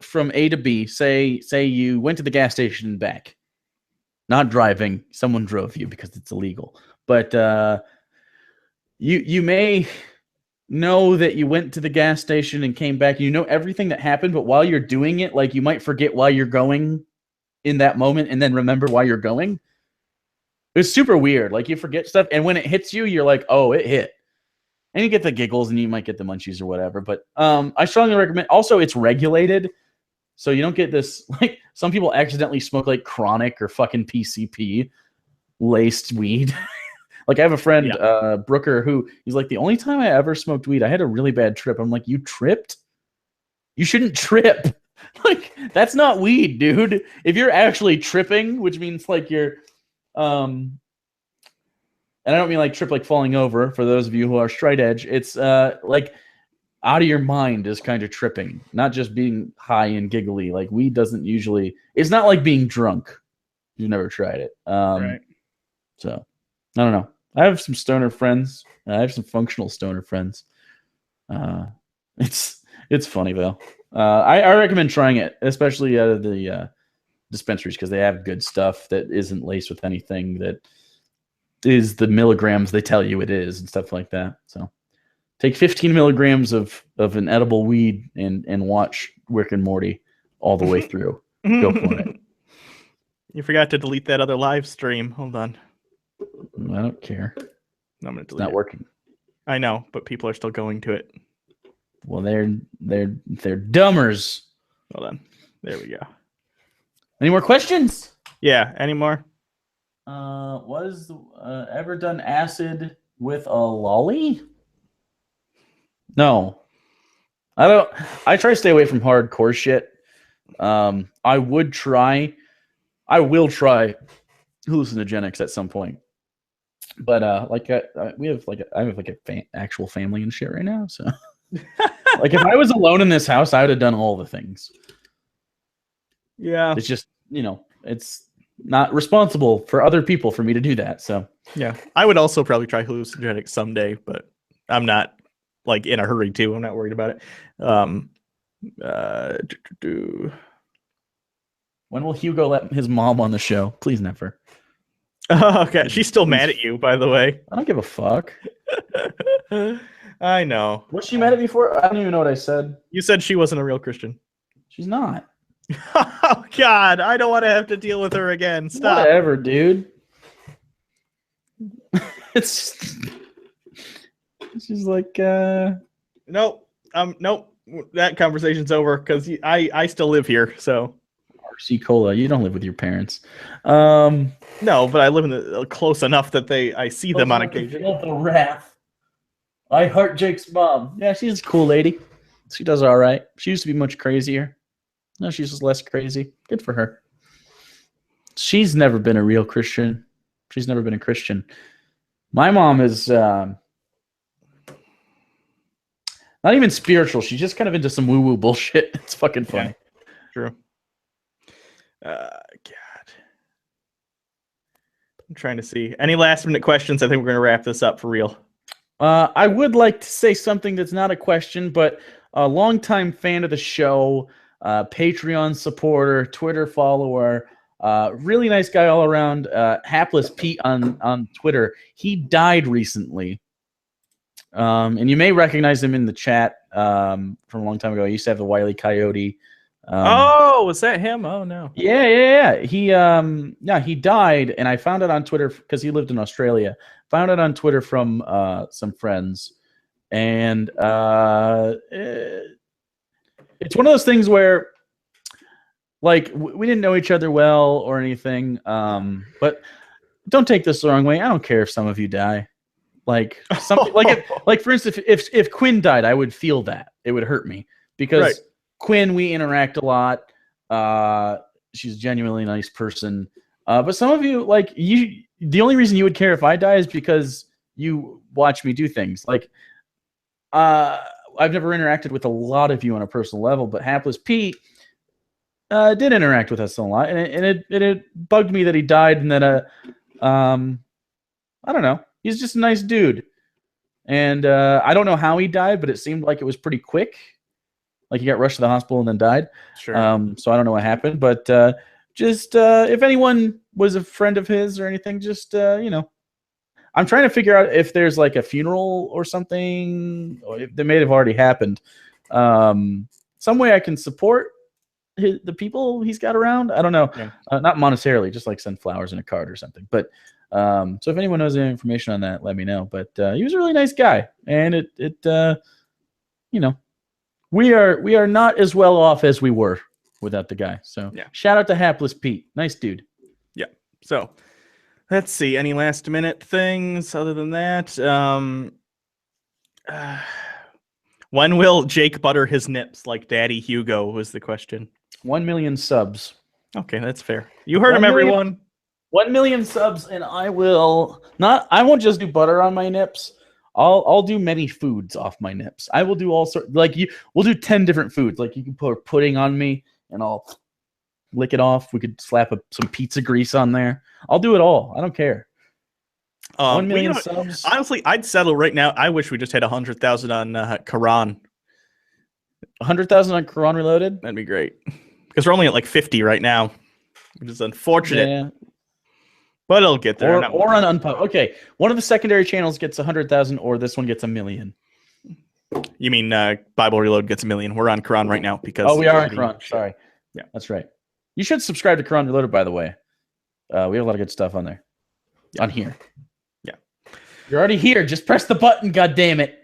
from A to B. Say you went to the gas station and back. Not driving, someone drove you because it's illegal. But you may know that you went to the gas station and came back. You know everything that happened, but while you're doing it, like you might forget why you're going in that moment and then remember why you're going. It's super weird. Like you forget stuff, and when it hits you, you're like, oh, it hit. And you get the giggles and you might get the munchies or whatever. But I strongly recommend. Also, it's regulated. So you don't get this, like some people accidentally smoke like chronic or fucking PCP laced weed. Like I have a friend, Brooker, who he's like, the only time I ever smoked weed, I had a really bad trip. I'm like, you tripped? You shouldn't trip. Like that's not weed, dude. If you're actually tripping, which means like you're, and I don't mean like trip like falling over for those of you who are straight edge. It's like out of your mind is kind of tripping, not just being high and giggly. Like weed doesn't usually, it's not like being drunk. You've never tried it. Right. So I don't know. I have some stoner friends. I have some functional stoner friends. It's funny though. I recommend trying it, especially out of the dispensaries, because they have good stuff that isn't laced with anything that is the milligrams they tell you it is and stuff like that. So take 15 milligrams of an edible weed and watch Rick and Morty all the way through. Go for it. You forgot to delete that other live stream. Hold on. I don't care. No, I'm gonna delete It's not it. working. I know, but people are still going to it. Well, they're dummers. Hold on. There we go. Any more questions? Yeah. Any more? Was ever done acid with a lolly? No. I don't. I try to stay away from hardcore shit. I will try hallucinogenics at some point, but I have actual family and shit right now. So, like, if I was alone in this house, I would have done all the things. Yeah. It's just, it's not responsible for other people for me to do that. So, yeah, I would also probably try hallucinogenics someday, but I'm not like in a hurry to. I'm not worried about it. When will Hugo let his mom on the show? Please never. Okay, she's still mad at you, by the way. I don't give a fuck. I know. Was she mad at me for? I don't even know what I said. You said she wasn't a real Christian. She's not. Oh God, I don't want to have to deal with her again. Stop. Whatever, dude. It's she's like, nope. Nope. That conversation's over because I still live here. So RC Cola, you don't live with your parents. No, but I live in close enough that I see them on occasion. The wrath. I heart Jake's mom. Yeah, she's a cool lady. She does all right. She used to be much crazier. No, she's just less crazy. Good for her. She's never been a real Christian. She's never been a Christian. My mom is not even spiritual. She's just kind of into some woo-woo bullshit. It's fucking funny. Yeah, true. God. I'm trying to see. Any last-minute questions? I think we're going to wrap this up for real. I would like to say something that's not a question, but a longtime fan of the show, Patreon supporter, Twitter follower, really nice guy all around, Hapless Pete on Twitter. He died recently. And you may recognize him in the chat from a long time ago. He used to have the Wile E. Coyote. Was that him? Oh no. Yeah. He died, and I found it on Twitter because he lived in Australia. Found it on Twitter from some friends, and it's one of those things where, like, we didn't know each other well or anything. But don't take this the wrong way. I don't care if some of you die. Like something like for instance, if Quinn died, I would feel that. It would hurt me because right. Quinn, we interact a lot. She's a genuinely nice person. But some of you, like you, the only reason you would care if I die is because you watch me do things. Like, I've never interacted with a lot of you on a personal level, but Hapless Pete did interact with us a lot, and it bugged me that he died, and that I don't know. He's just a nice dude. And I don't know how he died, but it seemed like it was pretty quick. Like he got rushed to the hospital and then died. Sure. So I don't know what happened. But just if anyone was a friend of his or anything, just, I'm trying to figure out if there's like a funeral or something that may have already happened. Some way I can support the people he's got around. I don't know. Yeah. Not monetarily, just like send flowers in a card or something. But so if anyone knows any information on that, let me know. But he was a really nice guy, and we are not as well off as we were without the guy. So yeah. Shout out to Hapless Pete, nice dude. Yeah. So let's see, any last minute things other than that? When will Jake butter his nips like Daddy Hugo was the question. 1 million subs. Okay, that's fair. You heard him, everyone. 1 million subs, and I won't just do butter on my nips. I'll do many foods off my nips. I will do all sorts. We'll do 10 different foods. Like you can put pudding on me, and I'll lick it off. We could slap some pizza grease on there. I'll do it all. I don't care. 1 million subs. Honestly, I'd settle right now. I wish we just had 100,000 on Quran. 100,000 on Quran Reloaded? That'd be great. Because we're only at like 50 right now, which is unfortunate. Yeah. But it'll get there. Or on Unpub. Okay, one of the secondary channels gets 100,000, or this one gets 1 million. You mean Bible Reload gets 1 million? We're on Quran right now because. We are on Quran. Sorry. Yeah, that's right. You should subscribe to Quran Reloaded, by the way. We have a lot of good stuff on there. Yeah. On here. Yeah. You're already here. Just press the button. God damn it.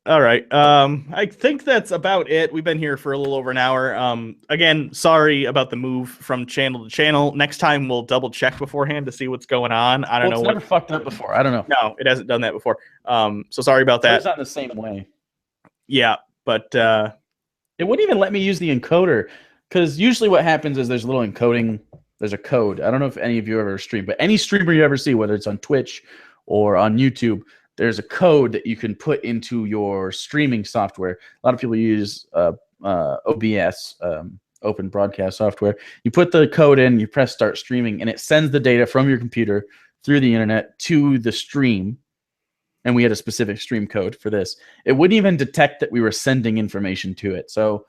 All right. I think that's about it. We've been here for a little over an hour. Again, sorry about the move from channel to channel. Next time we'll double check beforehand to see what's going on. I don't know. It's never fucked up before. I don't know. No, it hasn't done that before. So sorry about that. It's not the same way. Yeah, but it wouldn't even let me use the encoder, because usually what happens is there's a little encoding. There's a code. I don't know if any of you ever stream, but any streamer you ever see, whether it's on Twitch or on YouTube, there's a code that you can put into your streaming software. A lot of people use OBS, Open Broadcast Software. You put the code in, you press start streaming, and it sends the data from your computer through the internet to the stream. And we had a specific stream code for this. It wouldn't even detect that we were sending information to it. So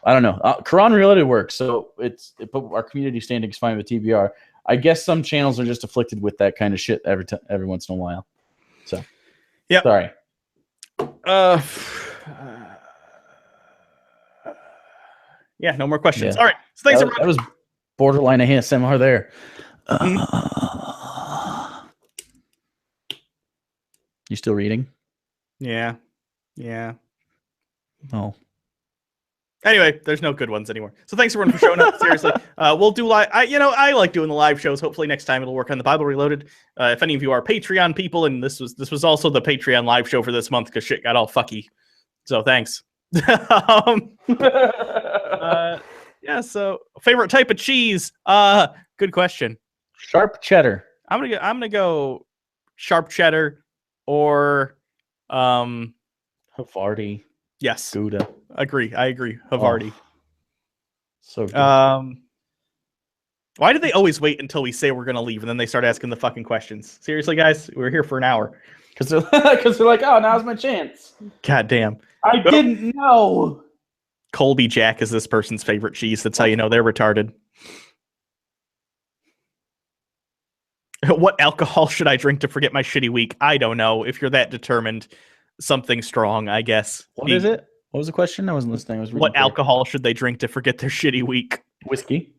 I don't know. Quran Reloaded works, so it put our community standings fine with TBR. I guess some channels are just afflicted with that kind of shit every once in a while. So, yeah. Sorry. Yeah, no more questions. Yeah. All right. So thanks, everyone. That was borderline ASMR there. You still reading? Yeah. Yeah. Oh. Anyway, there's no good ones anymore. So thanks everyone for showing up. Seriously, we'll do live. I like doing the live shows. Hopefully next time it'll work on the Bible Reloaded. If any of you are Patreon people, and this was also the Patreon live show for this month because shit got all fucky. So thanks. Yeah. So favorite type of cheese? Good question. Sharp cheddar. I'm gonna go sharp cheddar or Havarti. Yes. Gouda. I agree. Havarti. Oh, so good. Why do they always wait until we say we're gonna leave and then they start asking the fucking questions? Seriously, guys, we're here for an hour. Because they're like, oh, now's my chance. God damn. I didn't know. Colby Jack is this person's favorite cheese. That's how you know they're retarded. What alcohol should I drink to forget my shitty week? I don't know. If you're that determined, something strong, I guess. What is it? What was the question? I wasn't listening. I was reading. What alcohol should they drink to forget their shitty week? Whiskey.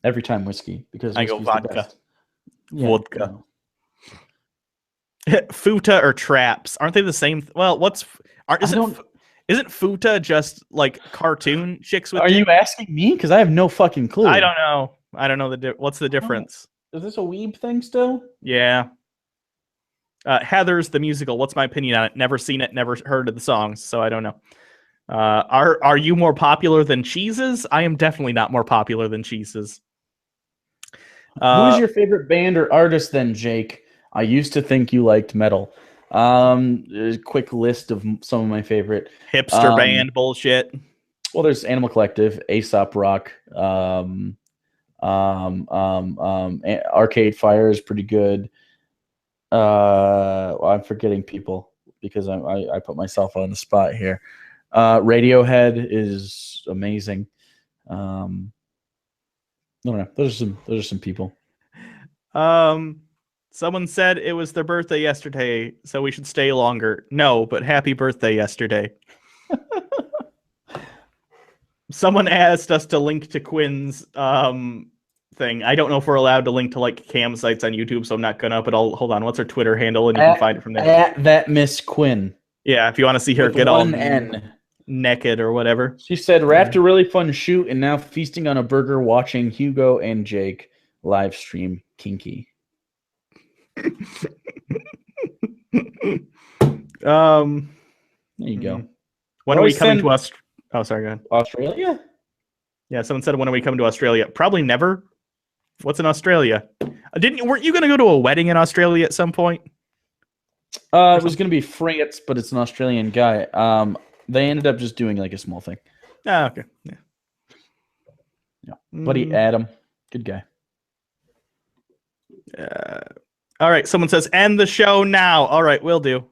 Every time whiskey, because I go vodka. Yeah, vodka. No. Futa or traps? Aren't they the same? Well, isn't Futa just like cartoon chicks with? Are you asking me? Because I have no fucking clue. I don't know. What's the difference? Is this a weeb thing still? Yeah. Heathers the musical. What's my opinion on it? Never seen it. Never heard of the songs, so I don't know. Are you more popular than Cheeses? I am definitely not more popular than Cheeses. Who's your favorite band or artist then, Jake? I used to think you liked metal. A quick list of some of my favorite hipster band bullshit. Well, there's Animal Collective, Aesop Rock, Arcade Fire is pretty good. Well, I'm forgetting people because I put myself on the spot here. Radiohead is amazing. I don't know. Those are some people. Someone said it was their birthday yesterday, so we should stay longer. No, but happy birthday yesterday. Someone asked us to link to Quinn's thing. I don't know if we're allowed to link to like cam sites on YouTube, so I'm not gonna. But hold on. What's her Twitter handle, and you can find it from there. At that Miss Quinn. Yeah, if you want to see her get all N. naked or whatever. She said, "Wrapped a really fun shoot, and now feasting on a burger, watching Hugo and Jake live stream kinky." There you go. When are we coming to us? Oh, sorry, go ahead. Australia? Yeah, someone said, when are we coming to Australia? Probably never. What's in Australia? Weren't you going to go to a wedding in Australia at some point? It was going to be France, but it's an Australian guy. They ended up just doing like a small thing. Ah, okay. Yeah. Buddy Adam, good guy. All right, someone says, end the show now. All right, will do.